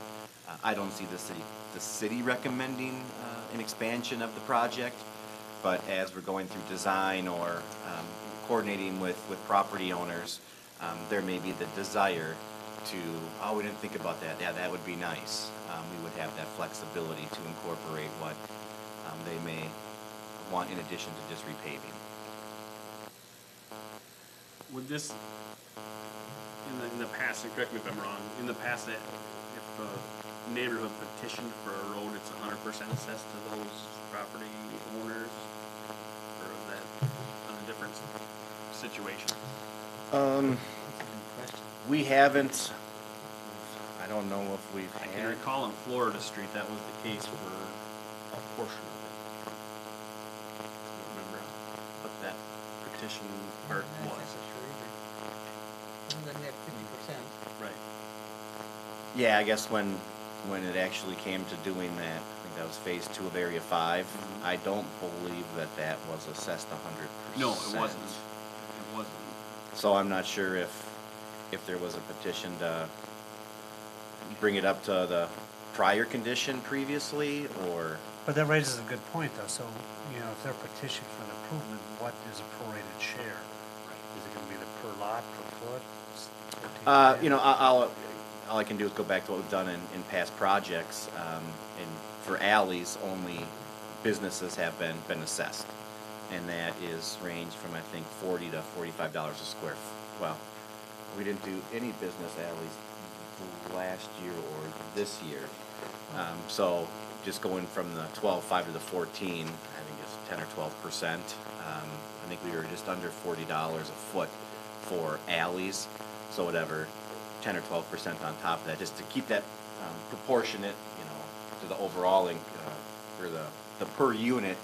I don't see the city recommending an expansion of the project, but as we're going through design or coordinating with property owners, there may be the desire to, oh, we didn't think about that. Yeah, that would be nice. We would have that flexibility to incorporate what they may want in addition to just repaving. Would this, in the past, and correct me if I'm wrong, in the past, if a neighborhood petitioned for a road, it's 100% assessed to those property owners, or is that a different situation? We haven't, I don't know if we've I can had. recall in Florida Street, that was the case for a portion of it. I don't remember what that petition part was. And then they have 50%. Right. Yeah, I guess when it actually came to doing that, I think that was phase 2 of Area 5. I don't believe that was assessed 100%. No, it wasn't. It wasn't. So I'm not sure if there was a petition to bring it up to the prior condition previously, or... But that raises a good point, though. So, if they're petitioning for an improvement, what is a prorated share? Is it gonna be the per lot, per foot? All I can do is go back to what we've done in past projects. And for alleys, only businesses have been assessed. And that is ranged from, I think, $40 to $45 a square foot. Well, we didn't do any business alleys last year or this year. So just going from the 12.5 to the 14, I think it's 10 or 12%. I think we were just under $40 a foot for alleys. So whatever, 10 or 12% on top of that, just to keep that proportionate, to the overall, for the per unit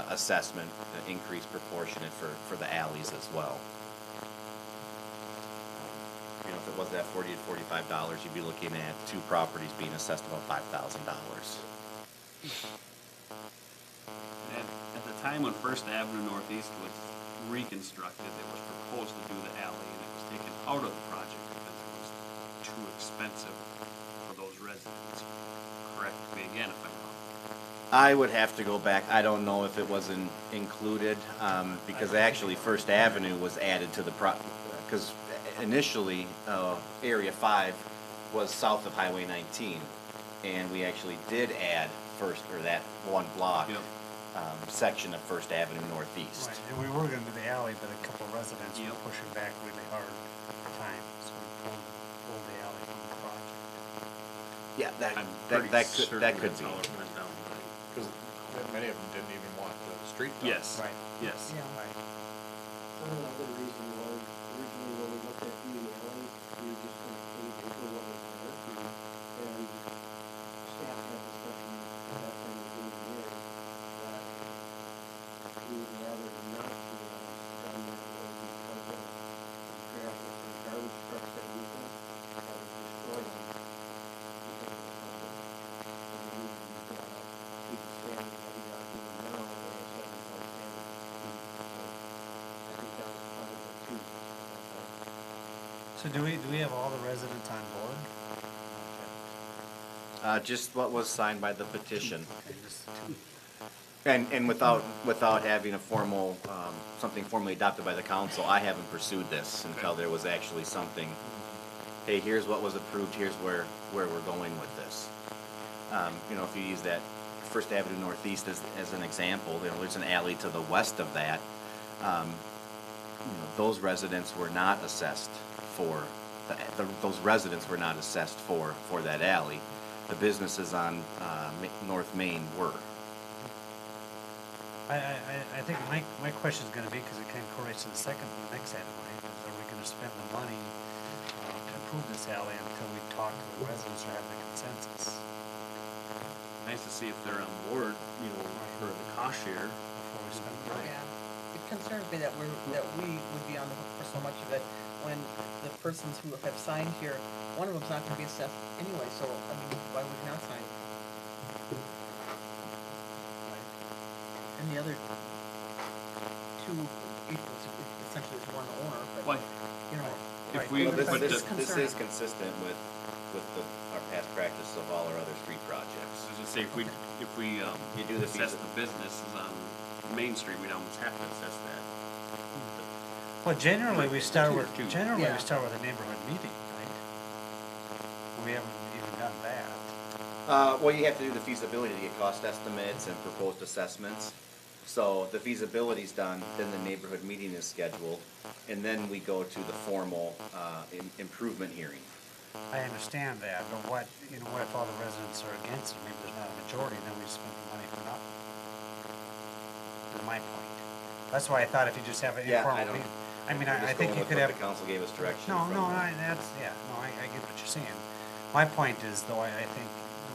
assessment, increase proportionate for the alleys as well. If it was that $40 to $45, you'd be looking at 2 properties being assessed about $5,000. At the time when First Avenue Northeast was reconstructed, it was proposed to do the alley, and it was taken out of the project because it was too expensive for those residents. Correct me again if I'm wrong. I would have to go back. I don't know if it wasn't included, because actually First Avenue was added to the because initially Area 5 was south of Highway 19, and we actually did add that one block. Yep. Section of First Avenue Northeast. Right, and we were gonna do the alley, but a couple of residents were Yep. pushing back really hard at the time, so we pulled the alley from the project. Yeah, I'm pretty certain that could that's be. how it went down. Because many of them didn't even want the street done. Yes. Right. Yes. Yeah. Right. Another reason was originally when we looked at the alley, we were just gonna pay for what was there. And staff had discussion at that time of doing the year that we would rather not do done that way because of traffic and garbage trucks that we think that would destroy them. Because of the public. So we need to keep the standard that we are doing now, or a 7-point standard. I think that was part of it too. So do we have all the residents on board? Just what was signed by the petition. Okay, just 2. And without having a formal, something formally adopted by the council, I haven't pursued this until there was actually something, hey, here's what was approved, here's where we're going with this. You know, if you use that First Avenue Northeast as an example, you know, there's an alley to the west of that. You know, those residents were not assessed for, those residents were not assessed for that alley. The businesses on North Main were. I think my question is gonna be, because it kind of correlates to the next item, right? Is are we gonna spend the money to improve this alley until we talk to the residents or have the consensus? Nice to see if they're on board, you know, for the cost share. Before we spend the money? Yeah, it concerns me that we would be on the hook for so much of it when the persons who have signed here, one of them's not gonna be assessed anyway, so, I mean, why would you not sign? And the other two, essentially is one owner, but, Why? you know. If right, we- but But it's this concerning. is consistent with our past practice of all our other street projects. I was gonna say, if we You do the assess fees- the businesses on Main Street, we'd almost have to assess that. Well, generally, we start with, Two. generally, Yeah. we start with a neighborhood meeting, right? We haven't even done that. Well, you have to do the feasibility to get cost estimates and proposed assessments. So the feasibility's done, then the neighborhood meeting is scheduled, and then we go to the formal improvement hearing. I understand that, but what if all the residents are against it, maybe there's not a majority, then we spend the money for nothing? Is my point. That's why I thought if you just have an Yeah, informal meeting, I mean, I think you could have. The council gave us direction No, from no, the- I get what you're saying. My point is, though, I think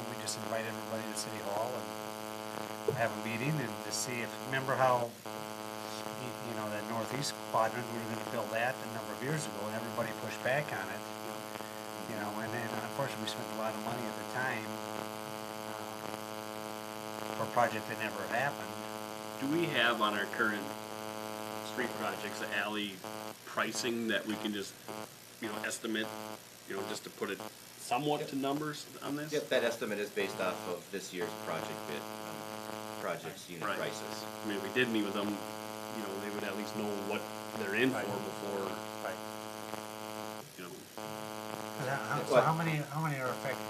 we just invite everybody to City Hall and have a meeting and to see if, remember how, that northeast quadrant, we were gonna build that a number of years ago, and everybody pushed back on it. And then unfortunately, we spent a lot of money at the time for a project that never happened. Do we have on our current street projects, the alley pricing that we can just, estimate, just to put it somewhat to numbers on this? Yep, that estimate is based off of this year's project bid, project's unit Right. prices. I mean, if we did meet with them, they would at least know what they're in for before, Right. you know. So how many are affected?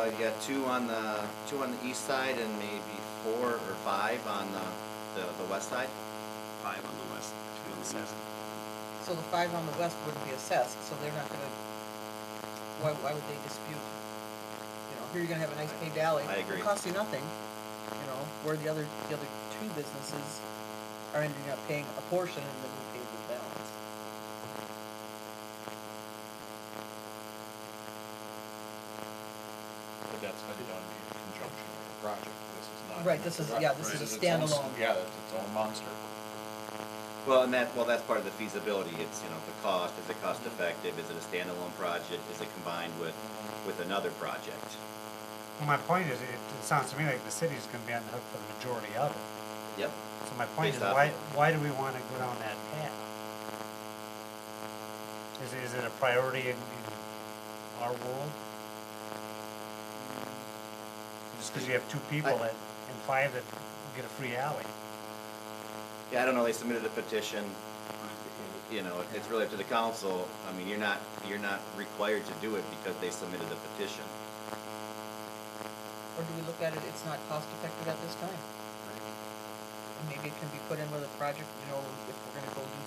You got two on the east side and maybe 4 or 5 on the west side. 5 on the west, 2 on the east. So the 5 on the west wouldn't be assessed, so they're not gonna, why would they dispute? Here you're gonna have a nice paved alley. I agree. It'll cost you nothing, where the other 2 businesses are ending up paying a portion and then we pay the balance. But that's been done in conjunction with the project. This is not. Right, this is a its own- standalone. Yeah, that's its own monster. Well, that's part of the feasibility. It's, the cost, is it cost effective? Is it a standalone project? Is it combined with another project? Well, my point is, it sounds to me like the city's gonna be on the hook for the majority of it. Yep. So my point is, Based off why do we wanna go down that path? Is it a priority in our world? Just because you have 2 people and 5 that get a free alley. Yeah, I don't know, they submitted a petition, it's really up to the council. I mean, you're not required to do it because they submitted a petition. Or do we look at it, it's not cost effective at this time? And maybe it can be put in with a project, if we're gonna go do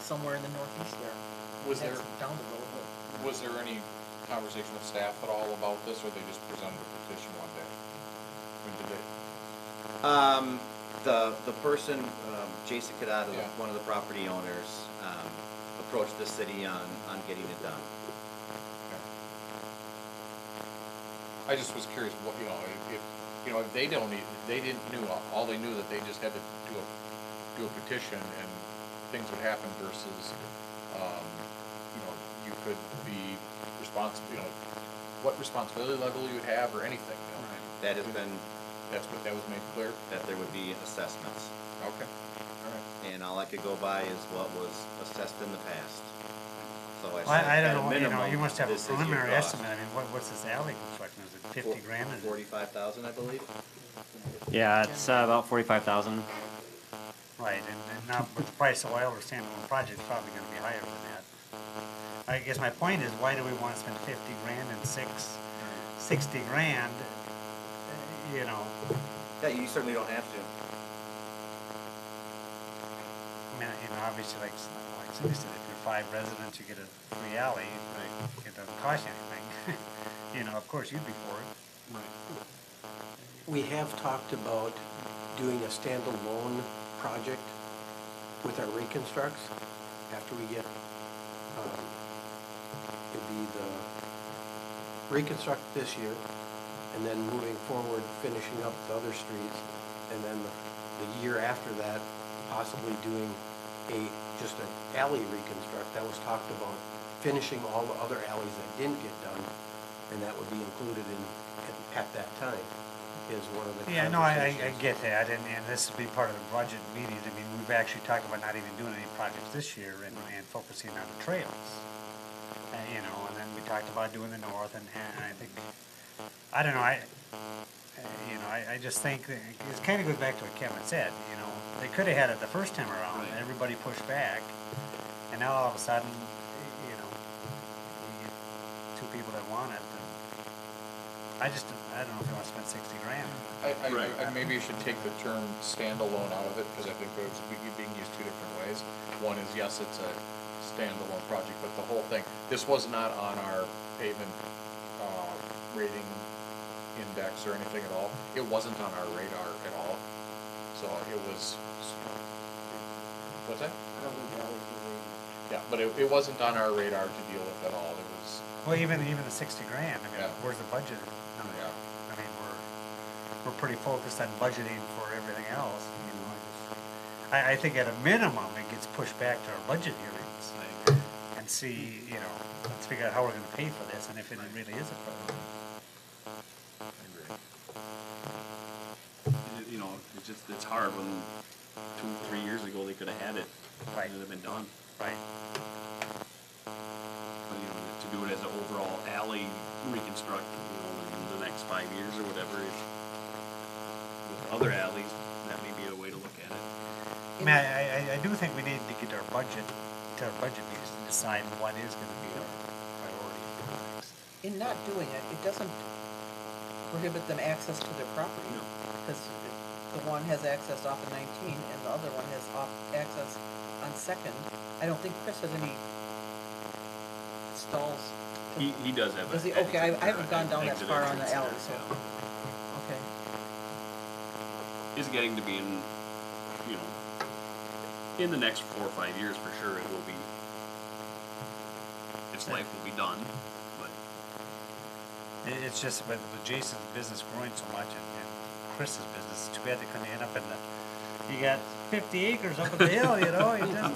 somewhere in the northeast there. Was That's there- down the road, but Was there any conversation with staff at all about this, or they just presented a petition one day? When did they? The person, Jason Cadado, Yeah. one of the property owners, approached the city on getting it done. I just was curious, what, if they didn't all they knew that they just had to do a petition and things would happen versus, you could be responsible, what responsibility level you would have or anything, That has been, that was made clear? that there would be assessments. Okay, all right. And all I could go by is what was assessed in the past. so I Well, said, I at don't a know, you know, minimum, you must have a this is your preliminary cost. estimate, I mean, what's this alley construction, is it 50 grand? Is it- 45,000, I believe. Yeah, it's about 45,000. Right, and now with the price of oil, we're saying the project's probably gonna be higher than that. I guess my point is, why do we wanna spend 50 grand and 60 grand, you know? Yeah, you certainly don't have to. I mean, you know, obviously, like Cindy said, if you're 5 residents, you get a free alley, it doesn't cost you anything. You know, of course, you'd be for it. We have talked about doing a standalone project with our reconstructs after we get, it'd be the reconstruct this year, and then moving forward, finishing up the other streets, and then the year after that, possibly doing just an alley reconstruct. That was talked about, finishing all the other alleys that didn't get done, and that would be included at that time, is one of the Yeah, no, I conversations. get that, and this would be part of the budget meetings. I mean, we've actually talked about not even doing any projects this year and focusing on the trails. You know, and then we talked about doing the north, and I think, I don't know, you know, I just think that it kind of goes back to what Kevin said, you know, they could have had it the first time around, and everybody pushed back, and now all of a sudden, you know, you get 2 people that want it, and I don't know if you want to spend 60 grand. Maybe you should take the term standalone out of it, because I think it's being used 2 different ways. One is, yes, it's a standalone project, but the whole thing, this was not on our pavement rating index or anything at all. It wasn't on our radar at all. So it was, what's that? Yeah, but it wasn't on our radar to deal with at all. It was, Well, even the 60 grand, I mean, Yeah. where's the budget? Yeah. I mean, we're pretty focused on budgeting for everything else, you know. I think at a minimum, it gets pushed back to our budget hearings and see, you know, let's figure out how we're gonna pay for this, and if it really is a problem. You know, it's hard when 2, 3 years ago they could have had it. Right. It would have been done. Right. But, you know, to do it as an overall alley reconstruct, you know, in the next 5 years or whatever, with other alleys, that may be a way to look at it. I mean, I do think we need to get our budget, to our budget meetings to decide what is gonna be our priority for the next. In not doing it, it doesn't prohibit them access to their property. No. Because the one has access off of 19 and the other one has access on Second. I don't think Chris has any stalls. He does have. Does he? an Okay, I exit- haven't gone down that exit far on the entrance alley, there, so, okay. It's getting to be in, you know, in the next 4 or 5 years for sure, it will be, its life will be done, but. It's just, but with Jason's business growing so much and Chris's business, it's too bad they couldn't end up in you got 50 acres up at the hill, you know, you just,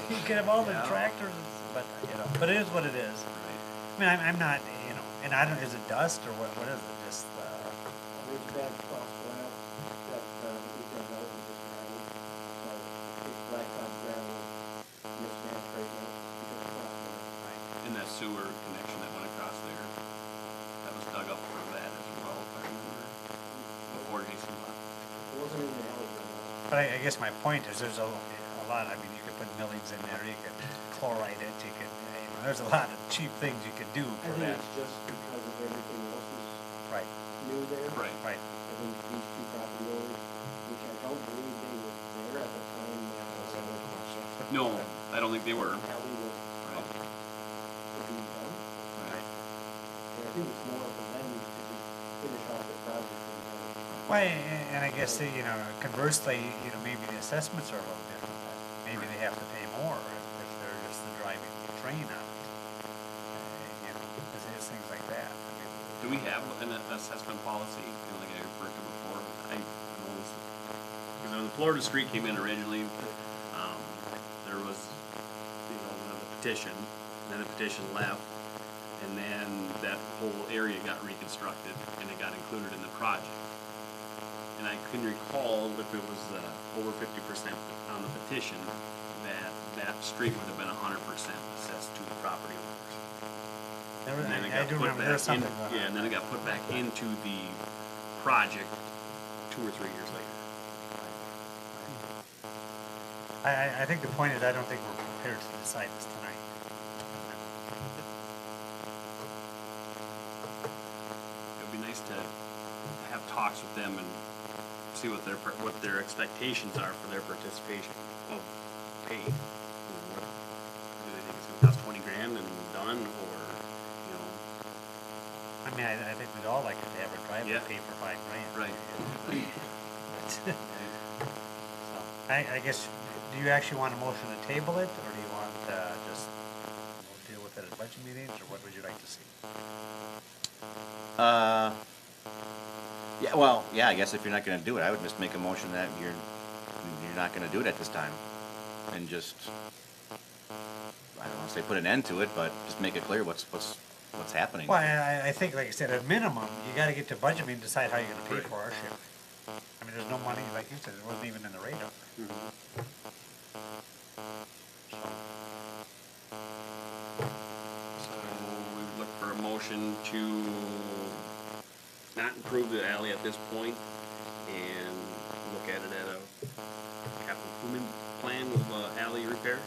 you get them all the tractors, but, you know, but it is what it is. I mean, I'm not, you know, and I don't, is it dust or what is it, just, There's bad cross slab that we can know in this gravel. It's blacktop gravel, mismatch right now, because of cross slab. And that sewer connection that went across there, that was dug up for that as well, if I remember, before Jason left. It wasn't in the alley. but I guess my point is there's a lot, I mean, you could put millings in there, you could chloride it, you could, you know, there's a lot of cheap things you could do I for think that. it's just because of everything else is Right, new there. Right. right. I think these 2 property owners, which I don't believe they were there at the time that No, I don't think they were. alley was Right. up to be done. Right. And I think it's more up to them to just finish off the project and Well, and I guess, you know, conversely, you know, maybe the assessments are a little different. Maybe they have to pay more if they're just driving the train on it. You know, there's things like that. I mean, Do we have an assessment policy, you know, like I referred to before? I know this, because when the Florida Street came in originally, there was, you know, the petition, then the petition left, and then that whole area got reconstructed, and it got included in the project. And I can recall if it was over 50% on the petition, that street would have been 100% assessed to the property I got do put remember back there's something in- going on. Yeah, and then it got put back into the project 2 or 3 years later. I think the point is, I don't think we're prepared to decide this tonight. It'd be nice to have talks with them and see what their expectations are for their participation of pay. What, do they think it's gonna cost 20 grand and done, or, you know? I mean, I think we'd all like to have our driveway Yeah. paid for $5 grand. Right. So, I guess, do you actually want a motion to table it, or do you want, just, we'll deal with it at budget meetings, or what would you like to see? Yeah, I guess if you're not gonna do it, I would just make a motion that you're not gonna do it at this time. And just, I don't wanna say put an end to it, but just make it clear what's happening. Well, I think, like I said, at minimum, you gotta get to budget meeting, decide how you're gonna pay for our share. I mean, there's no money, like you said, it wasn't even in the radar. So we look for a motion to not improve the alley at this point and look at it at a capital improvement plan with alley repair.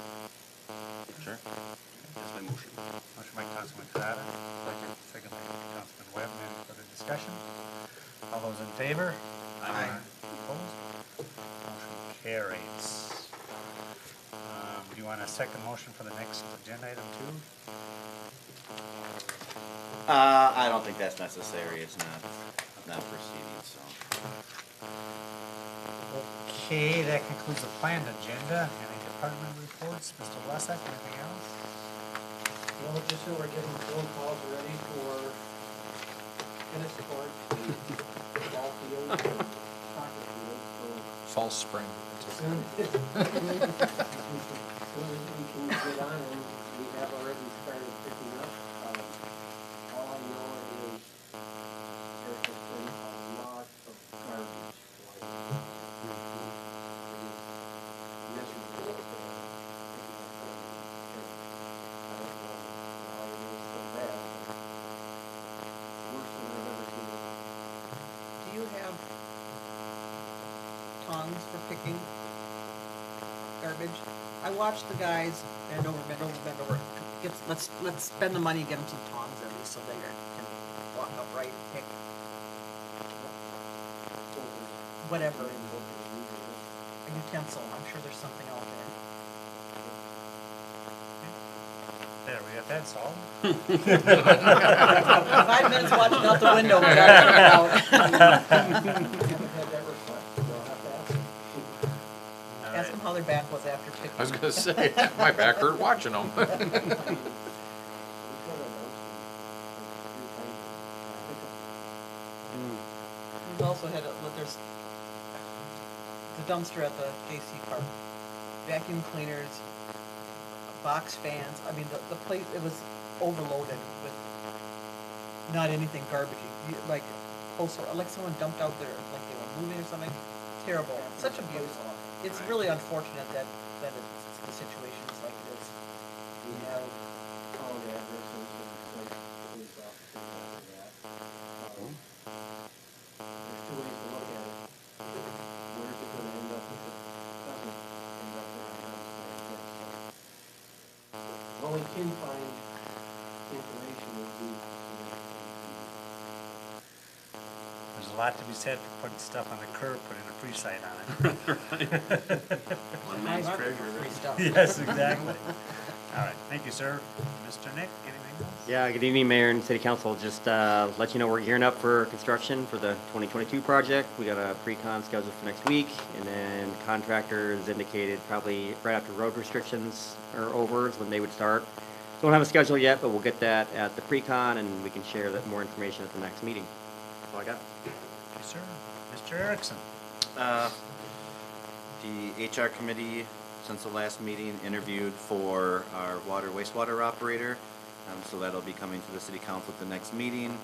Sure. That's my motion. Motion by Councilman Carrata, second by Councilman Webb, any further discussion? All those in favor? Aye. Opposed? Motion carries. Do you want a second motion for the next agenda item too? I don't think that's necessary, it's not proceeding, so. Okay, that concludes the planned agenda. Any department reports? Mr. Lesak, anything else? Well, just so we're getting phone calls ready for tennis court, ball field, soccer field, so Fall spring. soon as we can get on them, we have already started picking up. All I know is there has been a lot of garbage, like, miserable. I don't know why it is so bad, but worse than I've ever seen it. Do you have tongs for picking garbage? I watch the guys bend over, bend over, bend over. Let's spend the money and get them some tongs at least so they can walk upright and pick whatever. A utensil, I'm sure there's something out there. There, we got that solved. 5 minutes watching out the window, we got it figured out. Haven't had that request, we'll have to ask them. Ask them how their back was after picking. I was gonna say, my back hurt watching them. We've also had, there's the dumpster at the J.C. Park, vacuum cleaners, box fans, I mean, the place, it was overloaded with not anything garbagey, like, also, like someone dumped out there, like they were moving or something, terrible, such abuse. It's really unfortunate that it's the situations like this. We have called addresses and sent police officers after that. There's two ways to look at it. Where's it gonna end up if it doesn't end up in our house like this? Well, we can find information would be. There's a lot to be said for putting stuff on the curb, putting a free sign on it. One man's Free treasure. stuff. Yes, exactly. All right, thank you, sir. Mr. Nick, anything else? Yeah, good evening, Mayor and City Council. Just let you know we're gearing up for construction for the 2022 project. We got a pre-con scheduled for next week, and then contractors indicated probably right after road restrictions are over is when they would start. Don't have a schedule yet, but we'll get that at the pre-con, and we can share that more information at the next meeting. That's all I got. Thank you, sir. Mr. Erickson. The HR committee, since the last meeting, interviewed for our wastewater operator. So that'll be coming to the city council at the next meeting.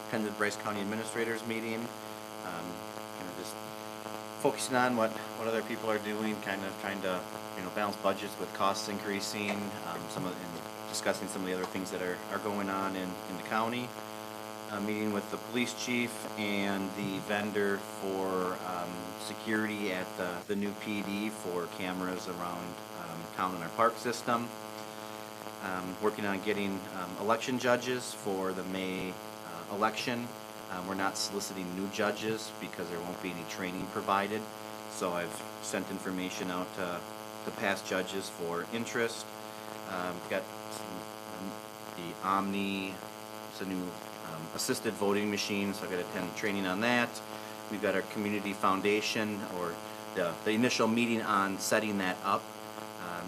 Attended Bryce County Administrators meeting. Kind of just focusing on what other people are doing, kind of trying to, balance budgets with costs increasing. discussing some of the other things that are going on in the county. Meeting with the police chief and the vendor for security at the new PD for cameras around town in our park system. Working on getting election judges for the May election. We're not soliciting new judges because there won't be any training provided. So I've sent information out to past judges for interest. Got the Omni, it's a new assisted voting machine, so I've got to attend training on that. We've got our community foundation, or the initial meeting on setting that up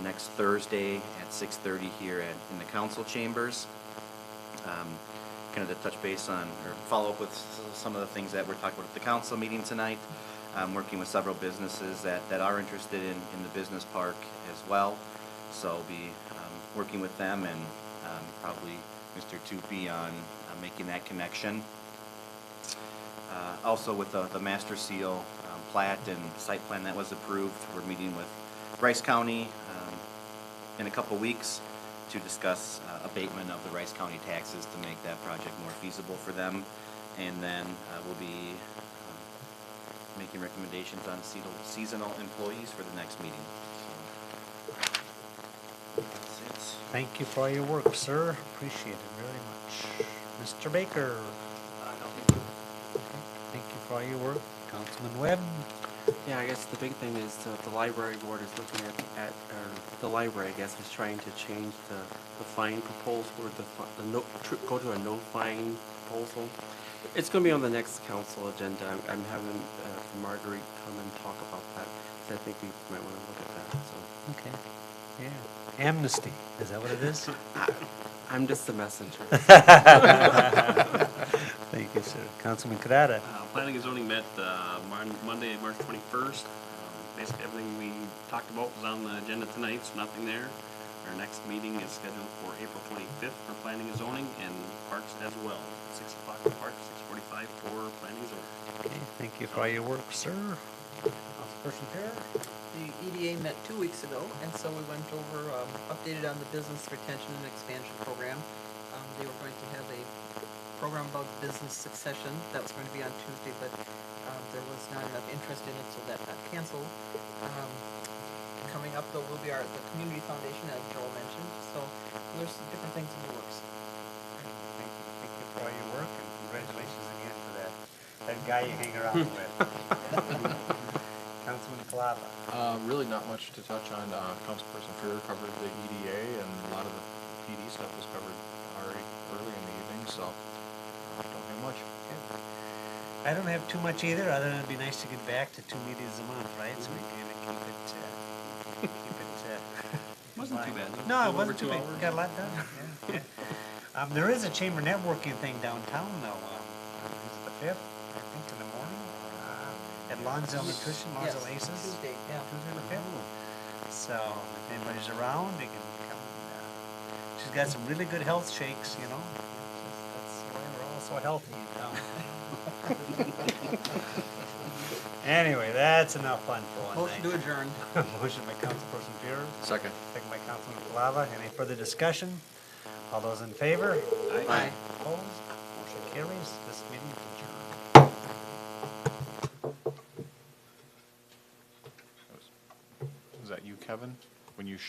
next Thursday at 6:30 here in the council chambers. Kind of to touch base on, or follow up with some of the things that we're talking about at the council meeting tonight. Working with several businesses that are interested in the business park as well. So I'll be working with them and probably Mr. Tupi on making that connection. Also with the master seal plat and site plan that was approved, we're meeting with Rice County in a couple weeks to discuss abatement of the Rice County taxes to make that project more feasible for them. And then we'll be making recommendations on seasonal employees for the next meeting. That's it. Thank you for all your work, sir. Appreciate it very much. Mr. Baker. Thank you for all your work. Councilman Webb. Yeah, I guess the big thing is the library board is looking at the library, I guess, is trying to change the fine proposal, or go to a no fine proposal. It's going to be on the next council agenda. I'm having Marguerite come and talk about that, because I think we might want to look at that, so. Okay. Yeah. Amnesty. Is that what it is? I'm just the messenger. Thank you, sir. Councilman Kadada. Planning and zoning met Monday, March 21st. Basically everything we talked about was on the agenda tonight, so nothing there. Our next meeting is scheduled for April 25th for planning and zoning, and parks as well. 6 o'clock for parks, 6:45 for planning and zoning. Okay, thank you for all your work, sir. Councilperson Pierre. The EDA met 2 weeks ago, and so we went over, updated on the business retention and expansion program. They were going to have a program about business succession. That was going to be on Tuesday, but there was not enough interest in it, so that got canceled. Coming up, though, will be the community foundation, as Joel mentioned. So there's some different things in the works. Thank you for all your work, and congratulations again for that guy you hang around with. Councilman Kalava. Really not much to touch on. Councilperson Fuhrer covered the EDA, and a lot of the PD stuff was covered already early in the evening, so don't have much. I don't have too much either, other than it'd be nice to get back to 2 meetings a month, right? So we can keep it. Wasn't too bad. No, it Over wasn't 2 too bad. hours. Got a lot done. Yeah. There is a chamber networking thing downtown though. Is it the 5th? I think in the morning. At Lonsdale Nutrition, Lonsdale Yes, Aces. Tuesday, yeah. Tuesday the 5th. So if anybody's around, they can come. She's got some really good health shakes, you know. That's why we're all so healthy in town. Anyway, that's enough fun for one Motion night. to adjourn. Motion by Councilperson Fuhrer. Second. Second by Councilman Kalava. Any further discussion? All those in favor? Aye. Opposed? Motion carries. This meeting is adjourned. Was that you, Kevin? When you